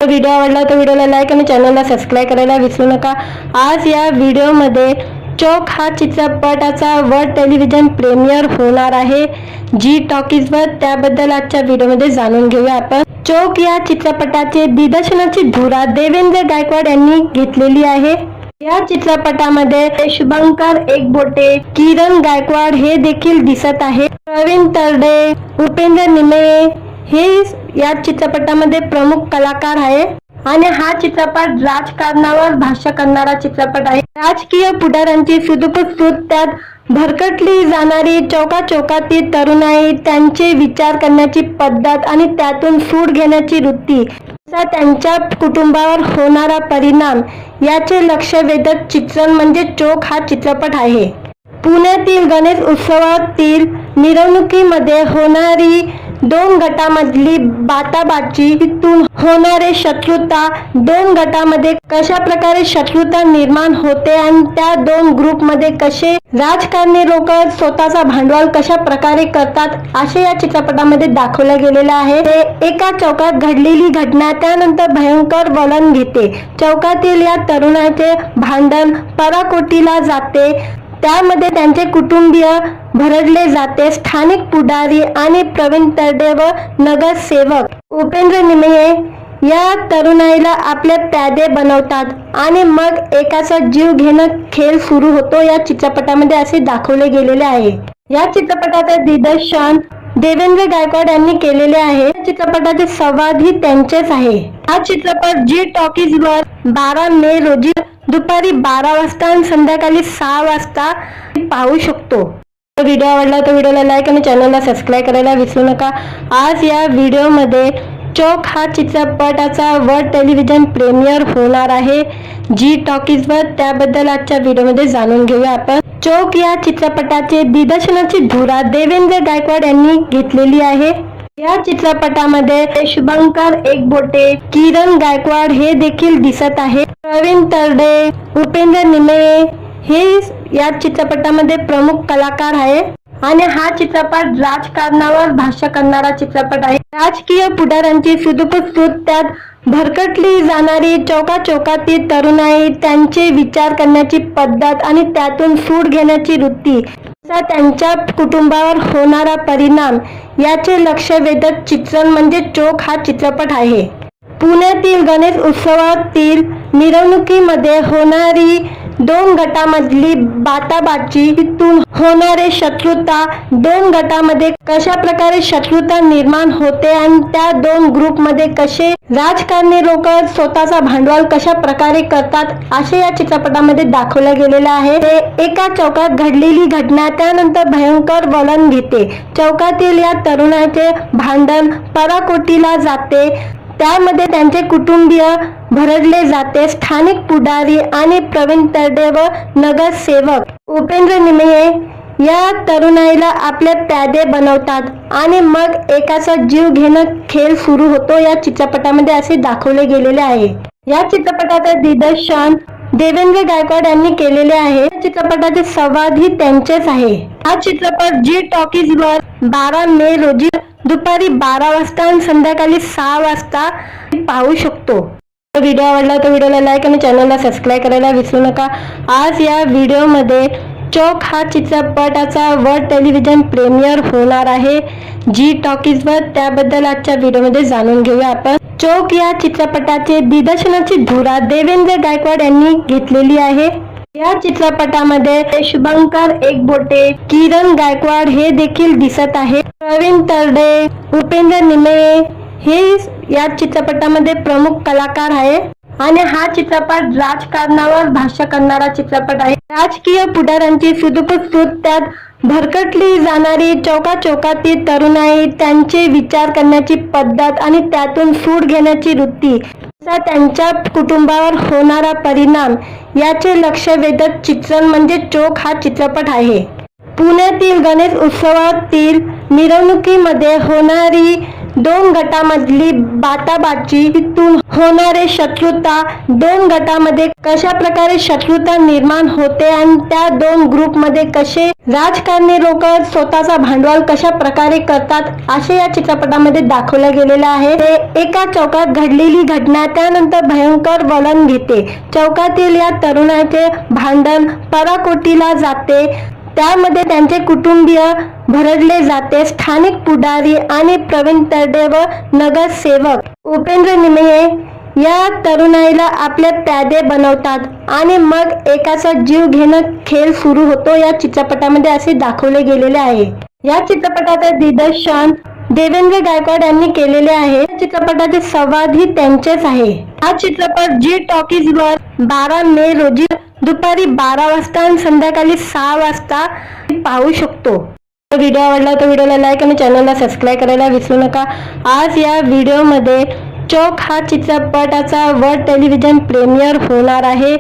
व्हिडिओ आवडला तर व्हिडिओला लाईक आणि चॅनलला सबस्क्राईब करायला विसरू नका। आज या व्हिडिओमध्ये चोक हा चित्रपटाचा वर्ल्ड टेलिव्हिजन प्रीमियर होणार आहे जी टॉकीज वर, त्याबद्दल आजच्या व्हिडिओमध्ये जाणून घेऊया आपण। चोक या चित्रपटाचे दिग्दर्शनाची धुरा देवेंद्र गायकवाड यांनी घेतलेली आहे। या चित्रपटामध्ये शुभंकर एकबोटे, किरण गायकवाड हे देखील दिसत आहे। प्रवीण तरडे, उपेंद्र निमेये हे या चित्रपटामध्ये प्रमुख कलाकार आहे आणि हा चित्रपट राजकारणावर भाष्य करणारा चित्रपट आहे। राजकीय पुढाऱ्यांची सुदूरसूद, त्यात भरकटली जाणारी चौकाचौकातील तरुणाई, त्यांचे विचार करण्याची पद्धत आणि त्यातून सूड घेण्याची वृत्ती, त्यांच्या कुटुंबावर होणारा परिणाम याचे लक्ष वेधक चित्रण म्हणजे चोक हा चित्रपट आहे। पुण्यातील गणेश उत्सवातील मिरवणुकीमध्ये होणारी दोन गटामधली बाटाबाची, तिथून होणारे शत्रुता, दोन गटामध्ये कशा प्रकारे शत्रुता निर्माण होते आणि त्या दोन ग्रुपमध्ये कसे राजकारणी लोक स्वतःचा भांडवल कशा प्रकारे करतात असे या चित्रपटामध्ये दाखवलं गेलेलं आहे। ते एका चौकात घडलेली घटना त्यानंतर भयंकर वळण घेते। चौकातील या तरुणाचे भांडण पराकोटीला जाते, त्यामध्ये त्यांचे कुटुंबीय भरडले जाते। स्थानिक पुढारी आणि प्रवीण तरडे व नगरसेवक उपेंद्र निमेये या तरुणाईला आपले प्यादे बनवतात आणि मग एकाचा जीव घेणं खेळ सुरू होतो या चित्रपटामध्ये असे दाखवले गेलेले आहे। या चित्रपटाचे दिग्दर्शन देवेंद्र गायकवाड यांनी केलेले आहे। या चित्रपटाचे संवाद ही त्यांचेच आहे। हा चित्रपट जी टॉकीज वर 12 मे रोजी दुपारी 12 वाजता आणि संध्याकाळी 6 वाजता पाहू शकतो। व्हिडिओ आवडला तर व्हिडिओला लाईक आणि चॅनलला सबस्क्राईब करायला विसरू नका। आज या व्हिडिओमध्ये चोक हा चित्रपटाचा वर्ल्ड टेलिव्हिजन प्रीमियर होणार आहे जी टॉकीज वर, त्याबद्दल आजच्या व्हिडिओमध्ये जाणून घेऊया आपण। चोक या चित्रपटाचे दिग्दर्शनाची धुरा देवेंद्र गायकवाड यांनी घेतलेली आहे। या चित्रपटामध्ये शुभंकर एकबोटे, किरण गायकवाड हे देखील दिसत आहे। प्रवीण तरडे, उपेंद्र निमेये हे या चित्रपटामध्ये प्रमुख कलाकार आहे आणि हा चित्रपट राजकारणावर भाष्य करणारा चित्रपट आहे। राजकीय पुढाऱ्यांची सुदूरसूद, त्यात भरकटली जाणारी चौकाचौकातील तरुणाई, त्यांचे विचार करण्याची पद्धत आणि त्यातून सूड घेण्याची वृत्ती, त्यांच्या कुटुंबावर होणारा परिणाम याचे लक्ष वेधक चित्रण म्हणजे चोक हा चित्रपट आहे। पुण्यातील गणेश उत्सवातील मिरवणुकीमध्ये होणारी दोन गटामधली बाटाबाची, तिथून होणारे शत्रुता, दोन गटामध्ये कशा प्रकारे शत्रुता निर्माण होते आणि त्या दोन ग्रुपमध्ये कसे राजकारणी लोक स्वतःचा भांडवल कशा प्रकारे करतात असे या चित्रपटामध्ये दाखवलं गेलेलं आहे। ते एका चौकात घडलेली घटना त्यानंतर भयंकर वळण घेते। चौकातील या तरुणाचे भांडण पराकोटीला जाते, त्यामध्ये त्यांचे कुटुंबीय भरडले जाते। स्थानिक पुढारी आणि प्रवीण तरडे व नगरसेवक उपेंद्र निमेये या तरुणाईला आपले प्यादे बनवतात आणि मग एकाचा जीव घेणं खेळ सुरू होतो या चित्रपटामध्ये असे दाखवले गेलेले आहे। या चित्रपटाचे दिग्दर्शन देवेंद्र गायकवाड यांनी केलेले आहे। या चित्रपटाचे संवाद ही त्यांचेच आहे। हा चित्रपट जी टॉकीज वर 12 मे रोजी दुपारी 12 वाजता आणि संध्याकाळी 6 वाजता पाहू शकतो। व्हिडिओ आवडला तर व्हिडिओला लाईक आणि चॅनलला सबस्क्राईब करायला विसरू नका। आज या व्हिडिओमध्ये चोक हा चित्रपटाचा वर्ल्ड टेलिव्हिजन प्रीमियर होणार आहे जी टॉकीज वर, त्याबद्दल आजच्या व्हिडिओमध्ये जाणून घेऊया आपण। चोक या चित्रपटाचे दिग्दर्शनाची धुरा देवेंद्र गायकवाड यांनी घेतलेली आहे। या चित्रपटामध्ये शुभंकर एकबोटे, किरण गायकवाड हे देखील दिसत आहे। प्रवीण तरडे, उपेंद्र निमेये हे या चित्रपटामध्ये प्रमुख कलाकार आहे आणि हा चित्रपट राजकारणावर भाष्य करणारा चित्रपट आहे। राजकीय पुढाऱ्यांची सुदूरसूद, त्यात भरकटली जाणारी चौकाचौकातील तरुणाई, त्यांचे विचार करण्याची पद्धत आणि त्यातून सूड घेण्याची वृत्ती, त्यांच्या कुटुंबावर होणारा परिणाम याचे लक्ष वेधक चित्रण म्हणजे चोक हा चित्रपट आहे। पुण्यातील गणेश उत्सवातील मिरवणुकीमध्ये होणारी दोन गटामधली बाटाबाची, तिथून होणारे शत्रुता, दोन गटामध्ये कशा प्रकारे शत्रुता निर्माण होते आणि त्या दोन ग्रुपमध्ये कसे राजकारणी लोक स्वतःचा भांडवल कशा प्रकारे करतात असे या चित्रपटामध्ये दाखवलं गेलेलं आहे। ते एका चौकात घडलेली घटना त्यानंतर भयंकर वळण घेते। चौकातील या तरुणाचे भांडण पराकोटीला जाते, त्यामध्ये त्यांचे कुटुंबीय भरडले जाते. स्थानिक पुढारी आणि प्रवीण तरडे व नगरसेवक उपेंद्र निमये या तरुणाईला आपले प्यादे बनवतात आणि मग एकाचा जीव घेणं खेळ सुरू होतो या चित्रपटामध्ये असे दाखवले गेलेले आहे. या चित्रपटाचे दिग्दर्शन देवेंद्र गायकवाड यांनी केलेले आहे. या चित्रपटाचे संवादही त्यांचेच आहे. हा चित्रपट जी टॉकीज वर 12 मे रोजी दुपारी 12 वाजता आणि संध्याकाळी 6 वाजता पाहू शकतो. व्हिडिओ आवडला तर व्हिडिओला लाईक आणि चॅनलला सबस्क्राईब करायला विसरू नका. आज या व्हिडिओमध्ये चौक हा चित्रपटाचा वर्ल्ड टेलिव्हिजन प्रीमियर होणार आहे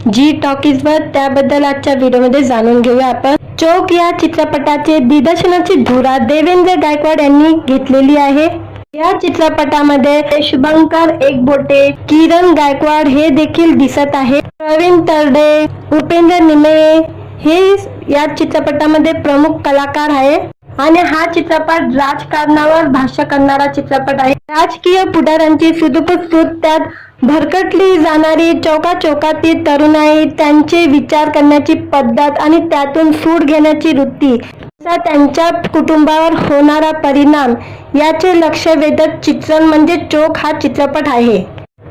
जी टॉकीज वर. त्याबद्दल आजच्या व्हिडिओमध्ये जाणून घेऊया आपण. चौक या चित्रपटाचे दिग्दर्शनाची धुरा देवेंद्र गायकवाड यांनी घेतलेली आहे. या चित्रपटामध्ये शुभंकर एकबोटे, किरण गायकवाड हे देखील दिसत आहे. प्रवीण तरडे, उपेंद्र निमये हे या चित्रपटामध्ये प्रमुख कलाकार आहे आणि हा चित्रपट राजकारणावर भाष्य करणारा चित्रपट आहे. राजकीय पुढाऱ्यांची सुदूर त्यात भरकटली जाणारी चौकाचौकातील तरुणाई, त्यांचे विचार करण्याची पद्धत आणि त्यातून सूड घेण्याची वृत्ती, त्यांच्या कुटुंबावर होणारा परिणाम याचे लक्ष वेधक चित्रण म्हणजे चौक हा चित्रपट आहे.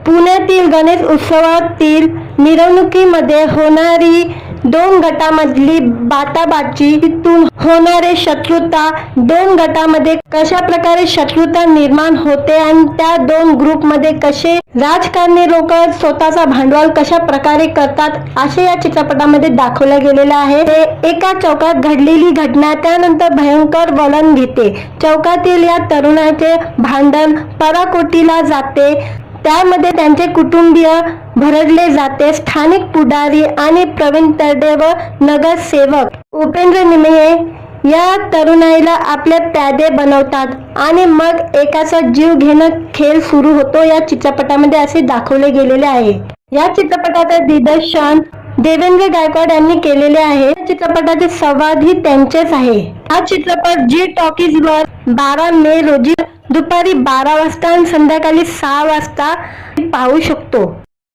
पुण्यातील गणेश उत्सवातील मिरवणुकीमध्ये होणारी 2 गटामधली बाटाबाची, तिथून होणारे शत्रुता, 2 गटामध्ये कशा प्रकारे शत्रुता निर्माण होते आणि त्या 2 ग्रुपमध्ये कसे राजकारणी लोक स्वतःचा भांडवल कशा प्रकारे करतात असे या चित्रपटामध्ये दाखवले गेलेले आहे. एका चौकात घडलेली घटना त्यानंतर भयंकर वळण घेते. चौकातील या तरुणाचे भांडण पराकोटीला जाते. त्यामध्ये त्यांचे कुटुंबीय भरडले जाते. स्थानिक पुढारी आणि प्रवीण तरडे व नगरसेवक उपेंद्र निमये या तरुणाईला आपले प्यादे बनवतात आणि मग एकाचा जीव घेणं खेळ सुरू होतो या चित्रपटामध्ये असे दाखवले गेलेले आहे. या चित्रपटाचे दिग्दर्शन देवेंद्र गायकवाड यांनी केलेले आहे. या चित्रपटाचे संवादही त्यांचेच आहे. हा चित्रपट जी टॉकीज वर 12 मे रोजी दुपारी 12 वाजता आणि संध्याकाळी 6 वाजता पाहू शकतो.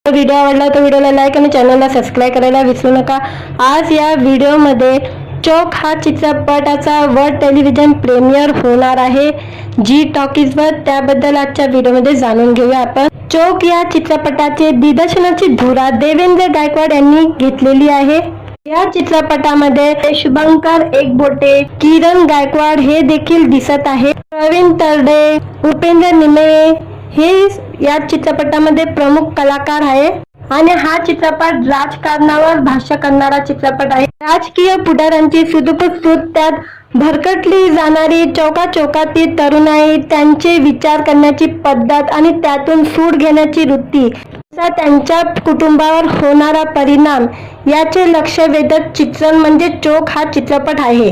व्हिडिओ आवडला तर व्हिडिओला लाईक आणि चॅनलला सबस्क्राईब करायला विसरू नका. आज या व्हिडिओमध्ये चौक हा चित्रपटाचा वर्ल्ड टेलिव्हिजन प्रीमियर होणार आहे जी टॉकीज वर. त्याबद्दल आजच्या व्हिडिओमध्ये जाणून घेऊया आपण. चौक या चित्रपटाचे दिग्दर्शनाची धुरा देवेंद्र गायकवाड यांनी घेतलेली आहे. या चित्रपटामध्ये शुभंकर एकबोटे, किरण गायकवाड हे देखील दिसत आहे. प्रवीण तरडे, उपेंद्र निमये हे या चित्रपटामध्ये प्रमुख कलाकार आहे आणि हा चित्रपट राजकारणावर भाष्य करणारा चित्रपट आहे. राजकीय पुढाऱ्यांची सुदूर त्यात भरकटली जाणारी चौकाचौकातील तरुणाई, त्यांचे विचार करण्याची पद्धत आणि त्यातून सूड घेण्याची वृत्ती, त्यांच्या कुटुंबावर होणारा परिणाम याचे लक्ष वेधक चित्रण म्हणजे चौक हा चित्रपट आहे.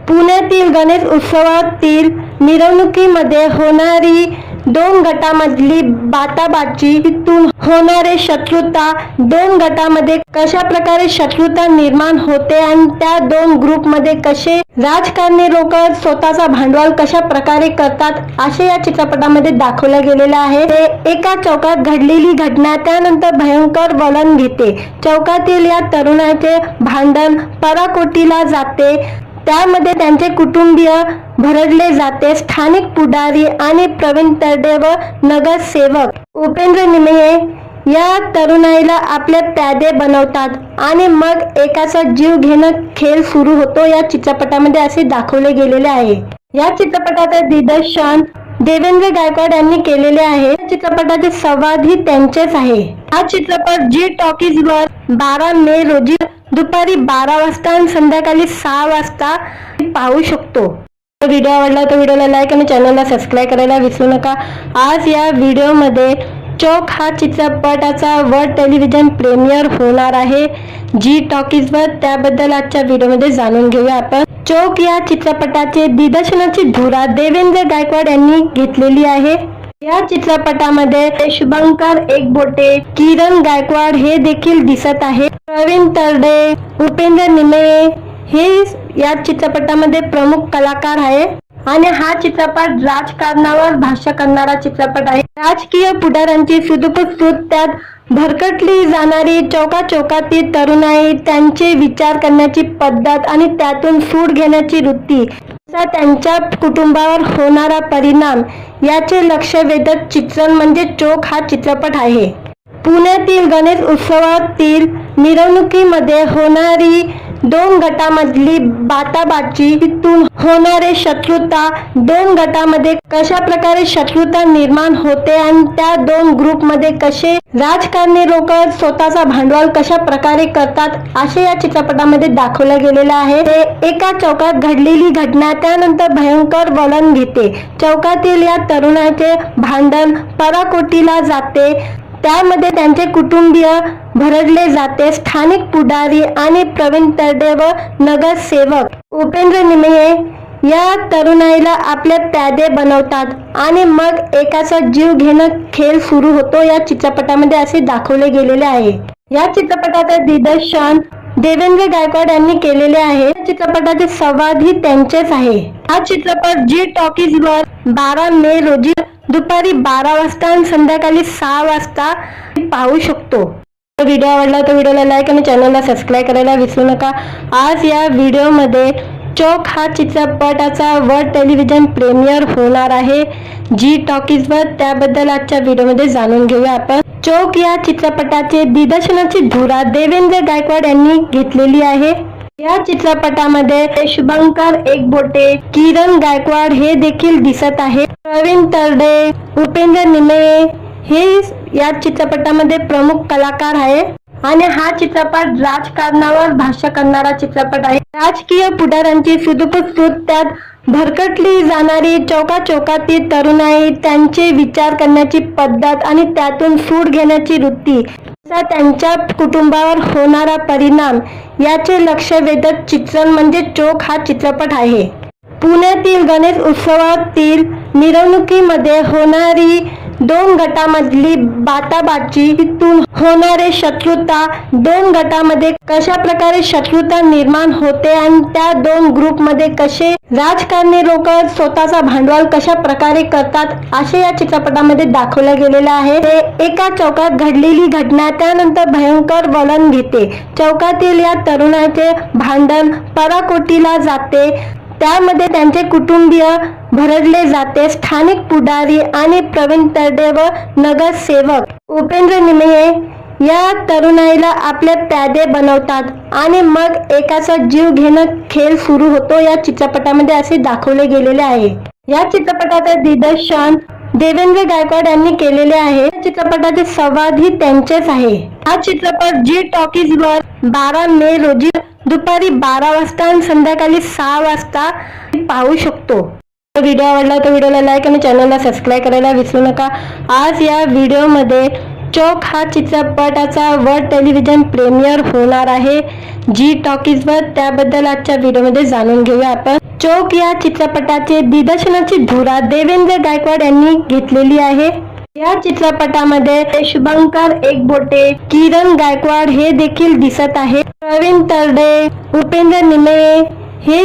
पुण्यातील गणेश उत्सवातील मिरवणुकीमध्ये होणारी 2 गटामधली बाटाबाची, तिथून होणारे शत्रुता, 2 गटामध्ये कशा प्रकारे शत्रुता निर्माण होते आणि त्या 2 ग्रुपमध्ये कसे राजकारणी लोक स्वतःचा भांडवल कशा प्रकारे करतात असे या चित्रपटामध्ये दाखवले गेलेले आहे. एका चौकात घडलेली घटना त्यानंतर भयंकर वळण घेते. चौकातील या तरुणाचे भांडण पराकोटीला जाते. त्यामध्ये त्यांचे कुटुंबीय भरडले जाते. स्थानिक पुढारी आणि प्रवीण तरडे व नगरसेवक उपेंद्र निमये या तरुणाईला आपले प्यादे बनवतात आणि मग एकाचा जीव घेणं खेळ सुरू होतो या चित्रपटामध्ये असे दाखवले गेलेले आहे. या चित्रपटाचे दिग्दर्शन देवेंद्र गायकवाड यांनी केलेले आहे. या चित्रपटाचे संवादही त्यांचेच आहे. हा चित्रपट जी टॉकीज वर 12 मे रोजी दुपारी 12 वाजता आणि संध्याकाळी 6 वाजता पाहू शकतो. व्हिडिओ आवडला तर व्हिडिओला लाईक आणि चॅनलला सबस्क्राईब करायला विसरू नका. आज या व्हिडिओमध्ये चौक हा चित्रपटाचा वर्ल्ड टेलिव्हिजन प्रीमियर होणार आहे जी टॉकीज वर. त्याबद्दल आजच्या व्हिडिओमध्ये जाणून घेऊया आपण. चौक या चित्रपटाचे दिग्दर्शनाची धुरा देवेंद्र गायकवाड यांनी घेतलेली आहे. या चित्रपटामध्ये शुभंकर एकबोटे, किरण गायकवाड हे देखील दिसत आहे. प्रवीण तरडे, उपेंद्र निमये हे या चित्रपटामध्ये प्रमुख कलाकार आहे आणि हा चित्रपट राजकारणावर भाष्य करणारा चित्रपट आहे. राजकीय पुढाऱ्यांची सुदूर त्यात भरकटली जाणारी चौकाचौकातील तरुणाई, त्यांचे विचार करण्याची पद्धत आणि त्यातून सूड घेण्याची वृत्ती, त्यांच्या कुटुंबावर होणारा परिणाम याचे लक्ष वेधक चित्रण म्हणजे चोख हा चित्रपट आहे. पुण्यातील गणेश उत्सवातील मिरवणुकीमध्ये होणारी दोन गटामधली बाटाबाची, तिथून होणारे शत्रुता, दोन गटामध्ये कशा प्रकारे शत्रुता निर्माण होते आणि त्या दोन ग्रुपमध्ये कसे राजकारणी लोक स्वतःचा भांडवल कशा प्रकारे करतात असे या चित्रपटामध्ये दाखवलं गेलेलं आहे. ते एका चौकात घडलेली घटना त्यानंतर भयंकर वळण घेते. चौकातील या तरुणाचे भांडण पराकोटीला जाते, त्यामध्ये त्यांचे कुटुंबीय भरडले जाते. स्थानिक पुढारी आणि प्रवीण तरडे व नगरसेवक उपेंद्र निमये या तरुणाईला आपले प्यादे बनवतात आणि मग एकाचा जीव घेणं खेळ सुरू होतो या चित्रपटामध्ये असे दाखवले गेलेले आहे. या चित्रपटाचे दिग्दर्शन देवेंद्र गायकवाड यांनी केलेले आहे. या चित्रपटाचे संवाद ही त्यांचेच आहे. हा चित्रपट जी टॉकीज वर 12 मे रोजी दुपारी 12 वाजता आणि संध्याकाळी 6 वाजता पाहू शकतो. व्हिडिओ आवडला तर व्हिडिओला लाईक आणि चॅनलला सबस्क्राईब करायला विसरू नका. आज या व्हिडिओमध्ये चोक हा चित्रपटाचा वर्ल्ड टेलिव्हिजन प्रीमियर होणार आहे जी टॉकीजवर. त्याबद्दल आजच्या व्हिडिओमध्ये जाणून घेऊया आपण. चोक या चित्रपटाचे दिग्दर्शनाची धुरा देवेंद्र गायकवाड यांनी घेतलेली आहे. या चित्रपटामध्ये शुभंकर एकबोटे, किरण गायकवाड हे देखील दिसत आहे. प्रवीण तरडे, उपेंद्र निमये हे या चित्रपटामध्ये प्रमुख कलाकार आहे आणि हा चित्रपट राजकारणावर भाष्य करणारा चित्रपट आहे. राजकीय पुढाऱ्यांची सुदूरपूर, त्यात भरकटली जाणारी चौकाचौकातील तरुणाई, त्यांचे विचार करण्याची पद्धत आणि त्यातून सूड घेण्याची वृत्ती, त्यांच्या कुटुंबावर होणारा परिणाम याचे लक्ष वेधक चित्रण म्हणजे चोख हा चित्रपट आहे. पुण्यातील गणेश उत्सवातील मिरवणुकीमध्ये होणारी दोन गटामधली बाटाबाची, तिथून होणारे शत्रुता, दोन गटामध्ये कशा प्रकारे शत्रुता निर्माण होते आणि त्या दोन ग्रुपमध्ये कसे राजकारणी लोक स्वतःचा भांडवल कशा प्रकारे करतात असे या चित्रपटामध्ये दाखवलं गेलेलं आहे. ते एका चौकात घडलेली घटना त्यानंतर भयंकर वळण घेते. चौकातील या तरुणाचे भांडण पराकोटीला जाते, त्यामध्ये त्यांचे कुटुंबीय भरडले जाते. स्थानिक पुढारी आणि प्रवीण तरडे व नगरसेवक उपेंद्र निमये या तरुणाईला आपले प्यादे बनवतात आणि मग एकाचा जीव घेणं खेळ सुरू होतो या चित्रपटामध्ये असे दाखवले गेलेले आहे. या चित्रपटाचे दिग्दर्शन देवेंद्र गायकवाड यांनी केलेले आहे. या चित्रपटाचे संवाद ही त्यांचेच आहे. हा चित्रपट जी टॉकीज वर 12 मे रोजी दुपारी 12 वाजता आणि संध्याकाळी 6 वाजता पाहू शकतो. व्हिडिओ आवडला तर व्हिडिओला लाईक आणि चॅनलला सबस्क्राईब करायला विसरू नका. आज या व्हिडिओमध्ये चोक हा चित्रपटाचा वर्ल्ड टेलिव्हिजन प्रीमियर होणार आहे जी टॉकीजवर. त्याबद्दल आजच्या व्हिडिओमध्ये जाणून घेऊया आपण. चोक या चित्रपटाचे दिग्दर्शनाची धुरा देवेंद्र गायकवाड यांनी घेतलेली आहे. या चित्रपटामध्ये शुभंकर एकबोटे, किरण गायकवाड हे देखील दिसत आहे. प्रवीण तरडे, उपेंद्र निमये हे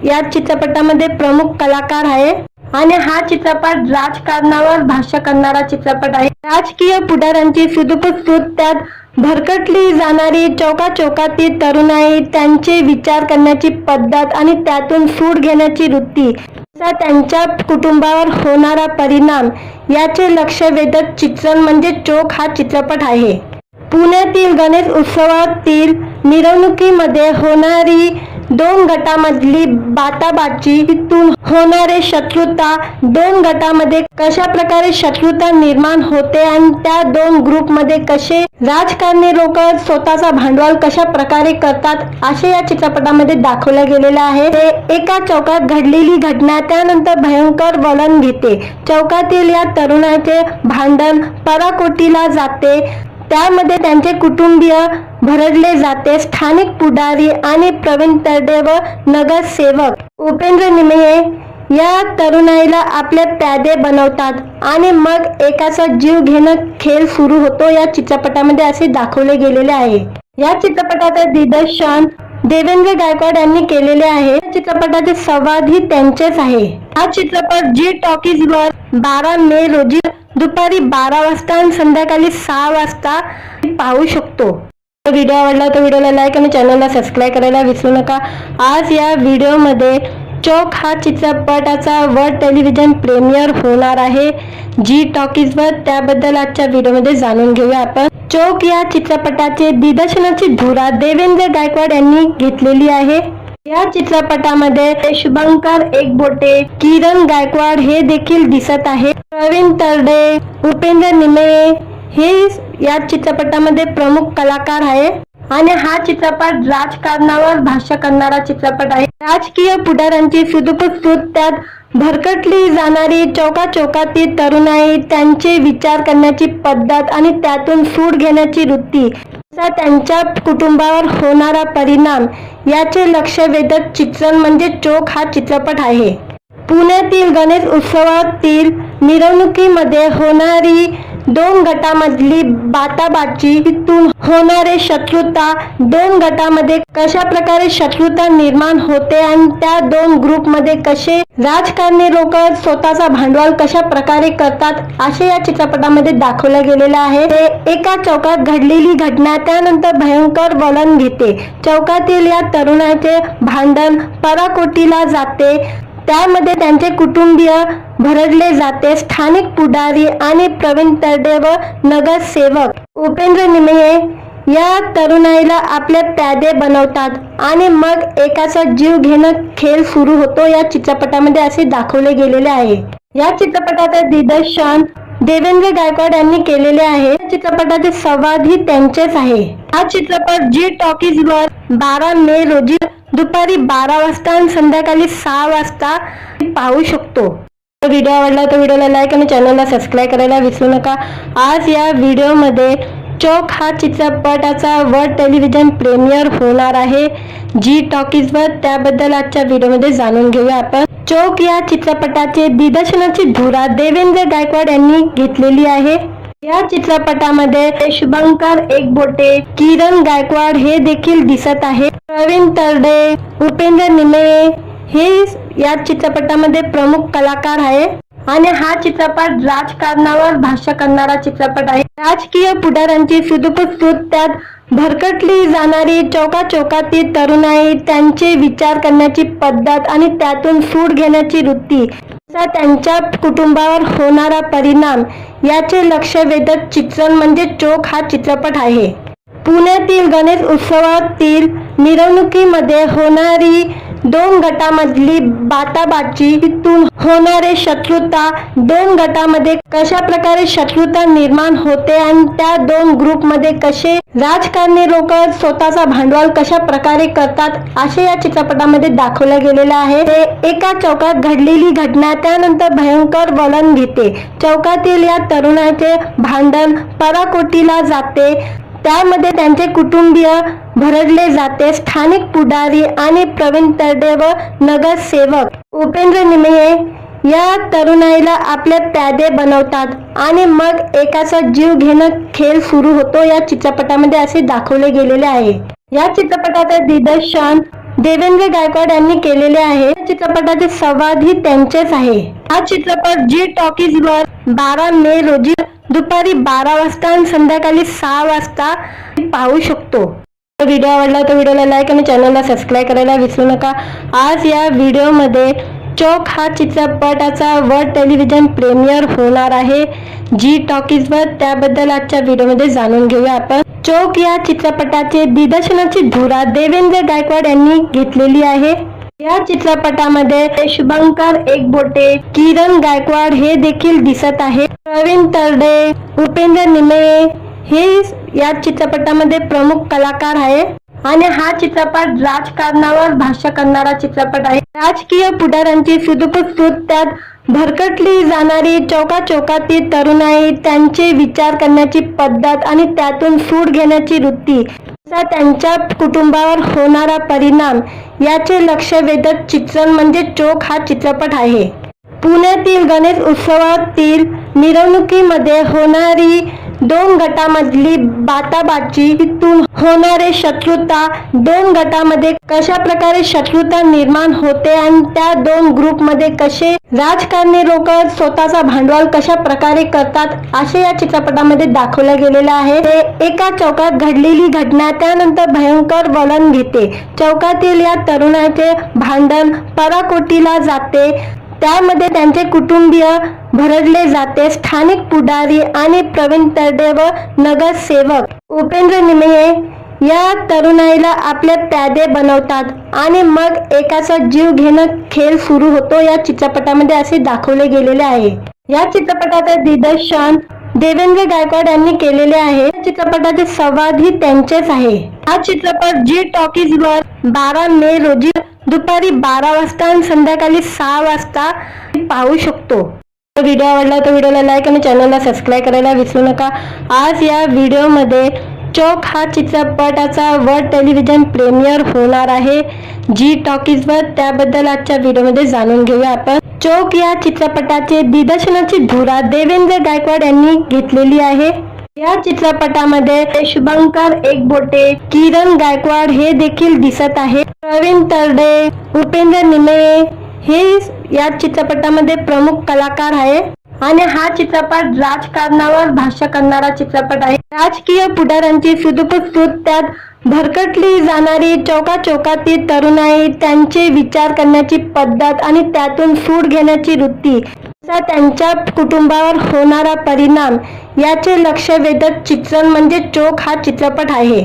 या चित्रपटामध्ये प्रमुख कलाकार आहे आणि हा चित्रपट राजकारणावर भाष्य करणारा चित्रपट आहे. राजकीय पुढाऱ्यांची सुदूरपूर, त्यात भरकटली जाणारी चौकाचौकातील तरुणाई, त्यांचे विचार करण्याची पद्धत आणि त्यातून सूड घेण्याची वृत्ती, त्यांच्या कुटुंबावर होणारा परिणाम याचे लक्ष वेधक चित्रण म्हणजे चोख हा चित्रपट आहे. पुण्यातील गणेश उत्सवातील मिरवणुकीमध्ये होणारी दोन गटामधली बाटाबाची, तिथून होणारे शत्रुता, दोन गटामध्ये कशा प्रकारे शत्रुता निर्माण होते आणि त्या दोन ग्रुपमध्ये कसे राजकारणी लोक स्वतःचा भांडवल कशा प्रकारे करतात असे या चित्रपटामध्ये दाखवलं गेलेलं आहे. ते एका चौकात घडलेली घटना त्यानंतर भयंकर वळण घेते. चौकातील या तरुणाचे भांडण पराकोटीला जाते, त्यामध्ये त्यांचे कुटुंबीय भरडले जाते. स्थानिक पुढारी आणि प्रवीण तरडे व नगरसेवक उपेंद्र निमये या तरुणाईला आपले प्यादे बनवतात आणि मग एकाचा जीव घेणं खेळ सुरू होतो या चित्रपटामध्ये असे दाखवले गेलेले आहे. या चित्रपटाचे दिग्दर्शन देवेंद्र गायकवाड यांनी केलेले आहे. या चित्रपटाचे संवाद ही त्यांचेच आहे. हा चित्रपट जी टॉकीज वर 12 मे रोजी दुपारी 12 वाजता आणि संध्याकाळी 6 वाजता पाहू शकतो. व्हिडिओ आवडला तर व्हिडिओला लाईक आणि चॅनलला सबस्क्राईब करायला विसरू नका. आज या व्हिडिओमध्ये चोक हा चित्रपटाचा वर्ल्ड टेलिव्हिजन प्रीमियर होणार आहे जी टॉकीजवर. त्याबद्दल आजच्या व्हिडिओमध्ये जाणून घेऊया आपण. चोक या चित्रपटाचे दिग्दर्शनाची धुरा देवेंद्र गायकवाड यांनी घेतलेली आहे. या चित्रपटामध्ये शुभंकर एकबोटे, किरण गायकवाड हे देखील दिसत आहे. प्रवीण तरडे, उपेंद्र निमेये हे या चित्रपटामध्ये प्रमुख कलाकार आहे आणि हा चित्रपट राजकारणावर भाष्य करणारा चित्रपट आहे. राजकीय पुढाऱ्यांची सुदूरसूद, त्यात भरकटली जाणारी चौकाचौकातील तरुणाई, त्यांचे विचार करण्याची पद्धत आणि त्यातून सूड घेण्याची वृत्ती, त्यांच्या कुटुंबावर होणारा परिणाम याचे लक्ष वेधक चित्रण म्हणजे चोक हा चित्रपट आहे. पुण्यातील गणेश उत्सवातील मिरवणुकीमध्ये होणारी दोन गटामधली बाटाबाची, तिथून होणारे शत्रुता, दोन गटामध्ये कशा प्रकारे शत्रुता निर्माण होते आणि त्या दोन ग्रुपमध्ये कसे राजकारणी लोक स्वतःचा भांडवल कशा प्रकारे करतात असे या चित्रपटामध्ये दाखवलं गेलेलं आहे. एका चौकात घडलेली घटना त्यानंतर भयंकर वळण घेते. चौकातील या तरुणाचे भांडण पराकोटीला जाते, त्यामध्ये त्यांचे कुटुंबीय भरडले जाते. स्थानिक पुढारी आणि प्रवीण तरडे व नगरसेवक उपेंद्र निमेये या तरुणाईला आपले प्यादे बनवतात आणि मग एकाचा जीव घेणं खेळ सुरू होतो या चित्रपटामध्ये असे दाखवले गेलेले आहे. या चित्रपटाचे दिग्दर्शन देवेंद्र गायकवाड यांनी केलेले आहे. या चित्रपटाचे संवादही त्यांचेच आहे. हा चित्रपट जी टॉकीजवर 12 मे रोजी दुपारी 12 वाजता आणि संध्याकाळी 6 वाजता पाहू शकतो. व्हिडिओ आवडला तर व्हिडिओला लाईक आणि चॅनलला सबस्क्राईब करायला विसरू नका. आज या व्हिडिओमध्ये चोक हा चित्रपटाचा वर्ल्ड टेलिव्हिजन प्रीमियर होणार आहे जी टॉकीजवर. त्याबद्दल आजच्या व्हिडिओमध्ये जाणून घेऊया आपण. चोक या चित्रपटाचे दिग्दर्शनाची धुरा देवेंद्र गायकवाड यांनी घेतलेली आहे. या चित्रपटामध्ये शुभंकर एकबोटे, किरण गायकवाड हे देखील दिसत आहे. प्रवीण तरडे, उपेंद्र निमेये हे या चित्रपटामध्ये प्रमुख कलाकार आहे आणि हा चित्रपट राजकारणावर भाष्य करणारा चित्रपट आहे. राजकीय पुढाऱ्यांची सुदूरसूद, त्यात भरकटली जाणारी चौकाचौकातील तरुणाई, त्यांचे विचार करण्याची पद्धत आणि त्यातून सूड घेण्याची वृत्ती, त्यांच्या कुटुंबावर होणारा परिणाम याचे लक्ष वेधक चित्रण म्हणजे चोक हा चित्रपट आहे. पुण्यातील गणेश उत्सवातील मिरवणुकीमध्ये होणारी दोन गटामधली बाटाबाची, तिथून होणारे शत्रुता, दोन गटामध्ये कशा प्रकारे शत्रुता निर्माण होते आणि त्या दोन ग्रुपमध्ये कसे राजकारणी लोक स्वतःचा भांडवल कशा प्रकारे करतात असे या चित्रपटामध्ये दाखवलं गेलेलं आहे. एका चौकात घडलेली घटना त्यानंतर भयंकर वळण घेते. चौकातील या तरुणाचे भांडण पराकोटीला जाते, त्यामध्ये त्यांचे कुटुंबीय भरडले जाते. स्थानिक पुढारी आणि प्रवीण तरडे व नगरसेवक उपेंद्र निमेये या तरुणाईला आपले प्यादे बनवतात आणि मग एकाचा जीव घेणं खेळ सुरू होतो या चित्रपटामध्ये असे दाखवले गेलेले आहे. या चित्रपटाचे दिग्दर्शन देवेंद्र गायकवाड यांनी केलेले आहे. या चित्रपटाचे संवादही त्यांचेच आहे. हा चित्रपट जी टॉकीजवर 12 मे रोजी दुपारी 12 वाजता आणि संध्याकाळी 6 वाजता पाहू शकतो. व्हिडिओ आवडला तर व्हिडिओला लाईक आणि चॅनलला सबस्क्राईब करायला विसरू नका. आज या व्हिडिओमध्ये चोक हा चित्रपटाचा वर्ल्ड टेलिव्हिजन प्रीमियर होणार आहे जी टॉकीजवर. त्याबद्दल आजच्या व्हिडिओमध्ये जाणून घेऊया आपण. चोक या चित्रपटाचे दिग्दर्शनाची धुरा देवेंद्र गायकवाड यांनी घेतलेली आहे. या चित्रपटामध्ये शुभंकर एकबोटे, किरण गायकवाड हे देखील दिसत आहे. प्रवीण तरडे, उपेंद्र निमेये हे या चित्रपटामध्ये प्रमुख कलाकार आहे आणि हा चित्रपट राजकारणावर भाष्य करणारा चित्रपट आहे. राजकीय पुढाऱ्यांची सुदूरसूद, त्यात भरकटली जाणारी चौकाचौकातील तरुणाई, त्यांचे विचार करण्याची पद्धत आणि त्यातून सूड घेण्याची वृत्ती, त्यांच्या कुटुंबावर होणारा परिणाम याचे लक्ष वेधक चित्रण म्हणजे चोक हा चित्रपट आहे. पुण्यातील गणेश उत्सवातील मिरवणुकीमध्ये होणारी दोन गटामधली बाताबाची, तिथून होणारे शत्रुता, दोन गटामध्ये कशा प्रकारे शत्रुता निर्माण होते आणि त्या दोन ग्रुपमध्ये कसे राजकारणी लोक स्वतःचा भांडवल कशा प्रकारे करतात असे या चित्रपटामध्ये दाखवलं गेलेलं आहे। ते एका चौकात घडलेली घटना त्यानंतर भयंकर वळण घेते। चौकातील या तरुणाचे भांडण पराकोटीला जाते, त्यामध्ये त्यांचे कुटुंबीय भरडले जाते। स्थानिक पुढारी आणि प्रवीण तरडे व नगरसेवक उपेंद्र निमये या तरुणाईला आपले प्यादे बनवतात आणि मग एकाचा जीव घेणं खेळ सुरू होतो या चित्रपटामध्ये असे दाखवले गेलेले आहे। या चित्रपटाचे दिग्दर्शन देवेंद्र गायकवाड यांनी केलेले आहे। या चित्रपटाचे संवाद ही त्यांचेच आहे। हा चित्रपट जी टॉकीज वर 12 मे रोजी दुपारी 12 वाजता आणि संध्याकाळी 6 वाजता पाहू शकतो। व्हिडिओ आवडला तर व्हिडिओला लाईक आणि चॅनलला सबस्क्राईब करायला विसरू नका। आज या व्हिडिओमध्ये चोक हा चित्रपटाचा वर्ल्ड टेलिव्हिजन प्रीमियर होणार आहे जी टॉकीज वर, त्याबद्दल आजच्या व्हिडिओमध्ये जाणून घेऊया आपण। चोक या चित्रपटाचे दिग्दर्शनाची धुरा देवेंद्र गायकवाड यांनी घेतलेली आहे। या चित्रपटामध्ये शुभंकर एकबोटे, किरण गायकवाड हे देखील दिसत आहे। प्रवीण तरडे, उपेंद्र निमये हे या चित्रपटामध्ये प्रमुख कलाकार आहे आणि हा चित्रपट राजकारणावर भाष्य करणारा चित्रपट आहे। राजकीय पुढाऱ्यांची सुदूरसूद, त्यात भरकटली जाणारी चौकाचौकातील तरुणाई, त्यांचे विचार करण्याची पद्धत आणि त्यातून सूड घेण्याची वृत्ती, त्यांच्या कुटुंबावर होणारा परिणाम याचे लक्ष वेधक चित्रण म्हणजे चोक हा चित्रपट आहे।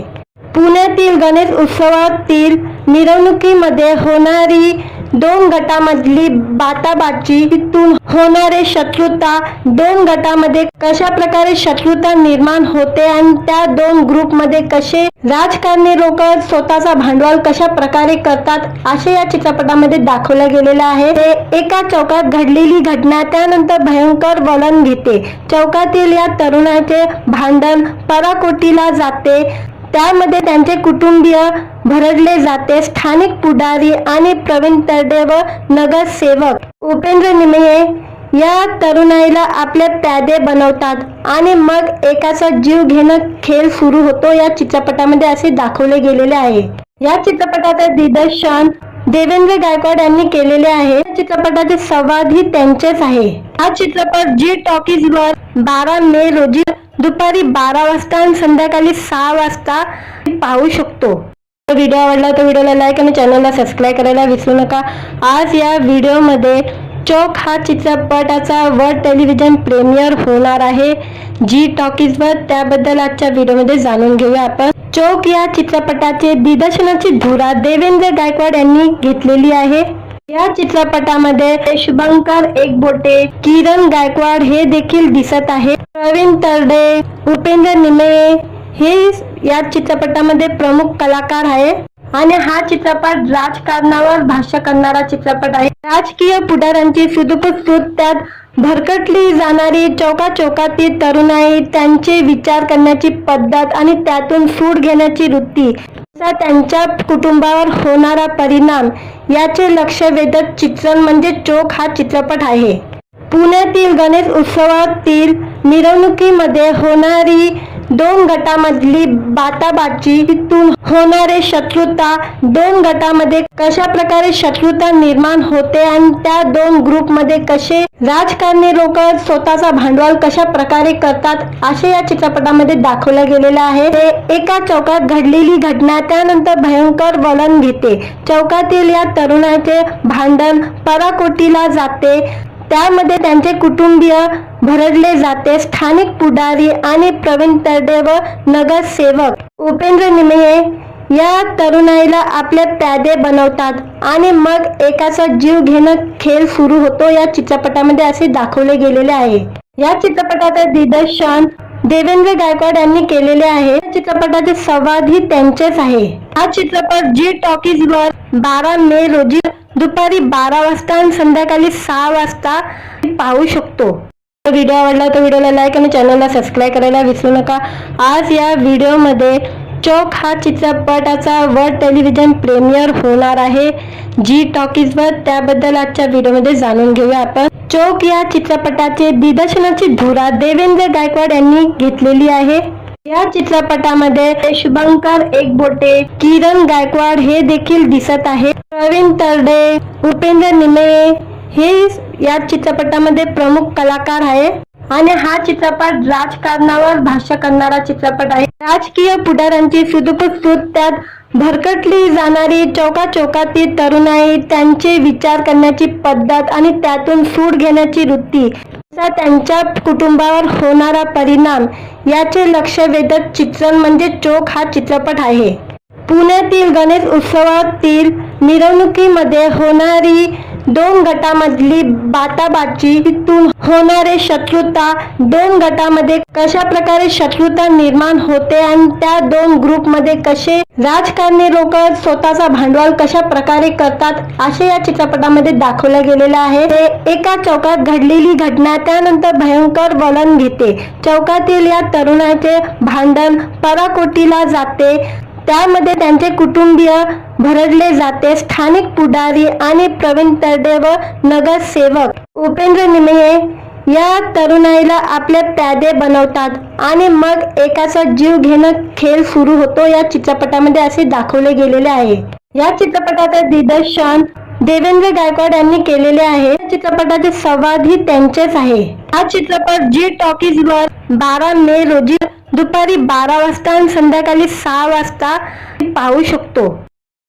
पुण्यातील गणेश उत्सवातील मिरवणुकीमध्ये होणारी दोन गटामधली बाताबाची, तिथून होणारे शत्रुता, दोन गटामध्ये कशा प्रकारे शत्रुता निर्माण होते आणि त्या दोन ग्रुपमध्ये कसे राजकारणी लोक स्वतःचा भांडवल कशा प्रकारे करतात असे या चित्रपटामध्ये दाखवलं गेलेलं आहे। ते एका चौकात घडलेली घटना त्यानंतर भयंकर वळण घेते। चौकातील या तरुणाचे भांडण पराकोटीला जाते, त्यामध्ये त्यांचे कुटुंबीय भरडले जाते। स्थानिक पुढारी आणि प्रवीण तरडे व नगरसेवक उपेंद्र निमये या तरुणाईला आपले प्यादे बनवतात आणि मग एकाचा जीव घेणं खेळ सुरू होतो या चित्रपटामध्ये असे दाखवले गेलेले आहे। या चित्रपटाचे दिग्दर्शन देवेंद्र गायकवाड यांनी केलेले आहे। या चित्रपटाचे संवाद ही त्यांचेच आहे। हा चित्रपट जी टॉकीज वर 12 मे रोजी दुपारी 12 वाजता आणि संध्याकाळी 6 वाजता पाहू शकतो। व्हिडिओ आवडला तर व्हिडिओला लाईक आणि चॅनलला सबस्क्राईब करायला विसरू नका। आज या व्हिडिओमध्ये चोक हा चित्रपटाचा वर्ल्ड टेलिव्हिजन प्रीमियर होणार आहे जी टॉकीज वर, त्याबद्दल आजच्या व्हिडिओमध्ये जाणून घेऊया आपण। चोक या चित्रपटाचे दिग्दर्शनाची धुरा देवेंद्र गायकवाड यांनी घेतलेली आहे। या चित्रपटामध्ये शुभंकर एकबोटे, किरण गायकवाड हे देखील दिसत आहे। प्रवीण तरडे, उपेंद्र निमये हे या चित्रपटामध्ये प्रमुख कलाकार आहे आणि हा चित्रपट राजकारणावर भाष्य करणारा चित्रपट आहे। राजकीय पुढाऱ्यांची सुदूरसूद, त्यात भरकटली जाणारी चौकाचौकातील तरुणाई, त्यांचे विचार करण्याची पद्धत आणि त्यातून सूड घेण्याची वृत्ती, त्यांच्या कुटुंबावर होणारा परिणाम याचे लक्ष वेधक चित्रण म्हणजे चोक हा चित्रपट आहे। पुण्यातील गणेश उत्सवातील मिरवणुकीमध्ये होणारी दोन गटामधली बाताबाची, तिथून होणारे शत्रुता, दोन गटामध्ये कशा प्रकारे शत्रुता निर्माण होते आणि त्या दोन ग्रुपमध्ये कसे राजकारणी लोक स्वतःचा भांडवल कशा प्रकारे करतात असे या चित्रपटामध्ये दाखवलं गेलेलं आहे। ते एका चौकात घडलेली घटना त्यानंतर भयंकर वळण घेते। चौकातील या तरुणाचे भांडण पराकोटीला जाते, त्यामध्ये त्यांचे कुटुंबीय भरडले जाते। स्थानिक पुढारी आणि प्रवीण तरडे व नगरसेवक उपेंद्र निमये या तरुणाईला आपले प्यादे बनवतात आणि मग एकाचा जीव घेणं खेळ सुरू होतो या चित्रपटामध्ये असे दाखवले गेलेले आहे। या चित्रपटाचे दिग्दर्शन देवेंद्र गायकवाड यांनी केलेले आहे। या चित्रपटाचे संवाद ही त्यांचेच आहे। हा चित्रपट जी टॉकीज वर 12 मे रोजी दुपारी 12 वाजता आणि संध्याकाळी 6 वाजता पाहू शकतो। व्हिडिओ आवडला तर व्हिडिओला लाईक आणि चॅनलला सबस्क्राईब करायला विसरू नका। आज या व्हिडिओमध्ये चोक हा चित्रपटाचा वर्ल्ड टेलिव्हिजन प्रीमियर होणार आहे जी टॉकीज वर, त्याबद्दल आजच्या व्हिडिओमध्ये जाणून घेऊया आपण। चोक या चित्रपटाचे दिग्दर्शनाची धुरा देवेंद्र गायकवाड यांनी घेतलेली आहे। या चित्रपटामध्ये शुभंकर एकबोटे, किरण गायकवाड हे देखील दिसत आहे। प्रवीण तरडे, उपेंद्र निमेये हे या चित्रपटामध्ये प्रमुख कलाकार आहे आणि हा चित्रपट राजकारणावर भाष्य करणारा चित्रपट आहे। राजकीय पुढाऱ्यांची सुदूर त्यात भरकटली जाणारी चौकाचौकातील तरुणाई, त्यांचे विचार करण्याची पद्धत आणि त्यातून सूड घेण्याची वृत्ती, त्यांच्या कुटुंबावर होणारा परिणाम याचे लक्ष वेधक चित्रण म्हणजे चोक हा चित्रपट आहे। पुण्यातील गणेश उत्सवातील मिरवणुकीमध्ये होणारी दोन गटामधली बाटाबाची, तिथून होणारे शत्रुता, दोन गटामध्ये कशा प्रकारे शत्रुता निर्माण होते आणि त्या दोन ग्रुपमध्ये कसे राजकारणी लोक स्वतःचा भांडवल कशा प्रकारे करतात असे या चित्रपटामध्ये दाखवले गेलेले आहे। एका चौकात घडलेली घटना त्यानंतर भयंकर वळण घेते। चौकातील या तरुणाचे भांडण पराकोटीला जाते, त्यामध्ये त्यांचे कुटुंबीय भरडले जाते। स्थानिक पुढारी आणि प्रवीण तरडे व नगरसेवक उपेंद्र निमेये या तरुणाईला आपले प्यादे बनवतात आणि मग एकाचा जीव घेणं खेळ सुरू होतो या चित्रपटामध्ये असे दाखवले गेलेले आहे। या चित्रपटाचे दिग्दर्शन देवेंद्र गायकवाड यांनी केलेले आहे। या चित्रपटाचे संवादही त्यांचेच आहे। हा चित्रपट जी टॉकीज वर 12 मे रोजी दुपारी 12 वाजता आणि संध्याकाळी 6 वाजता पाहू शकतो।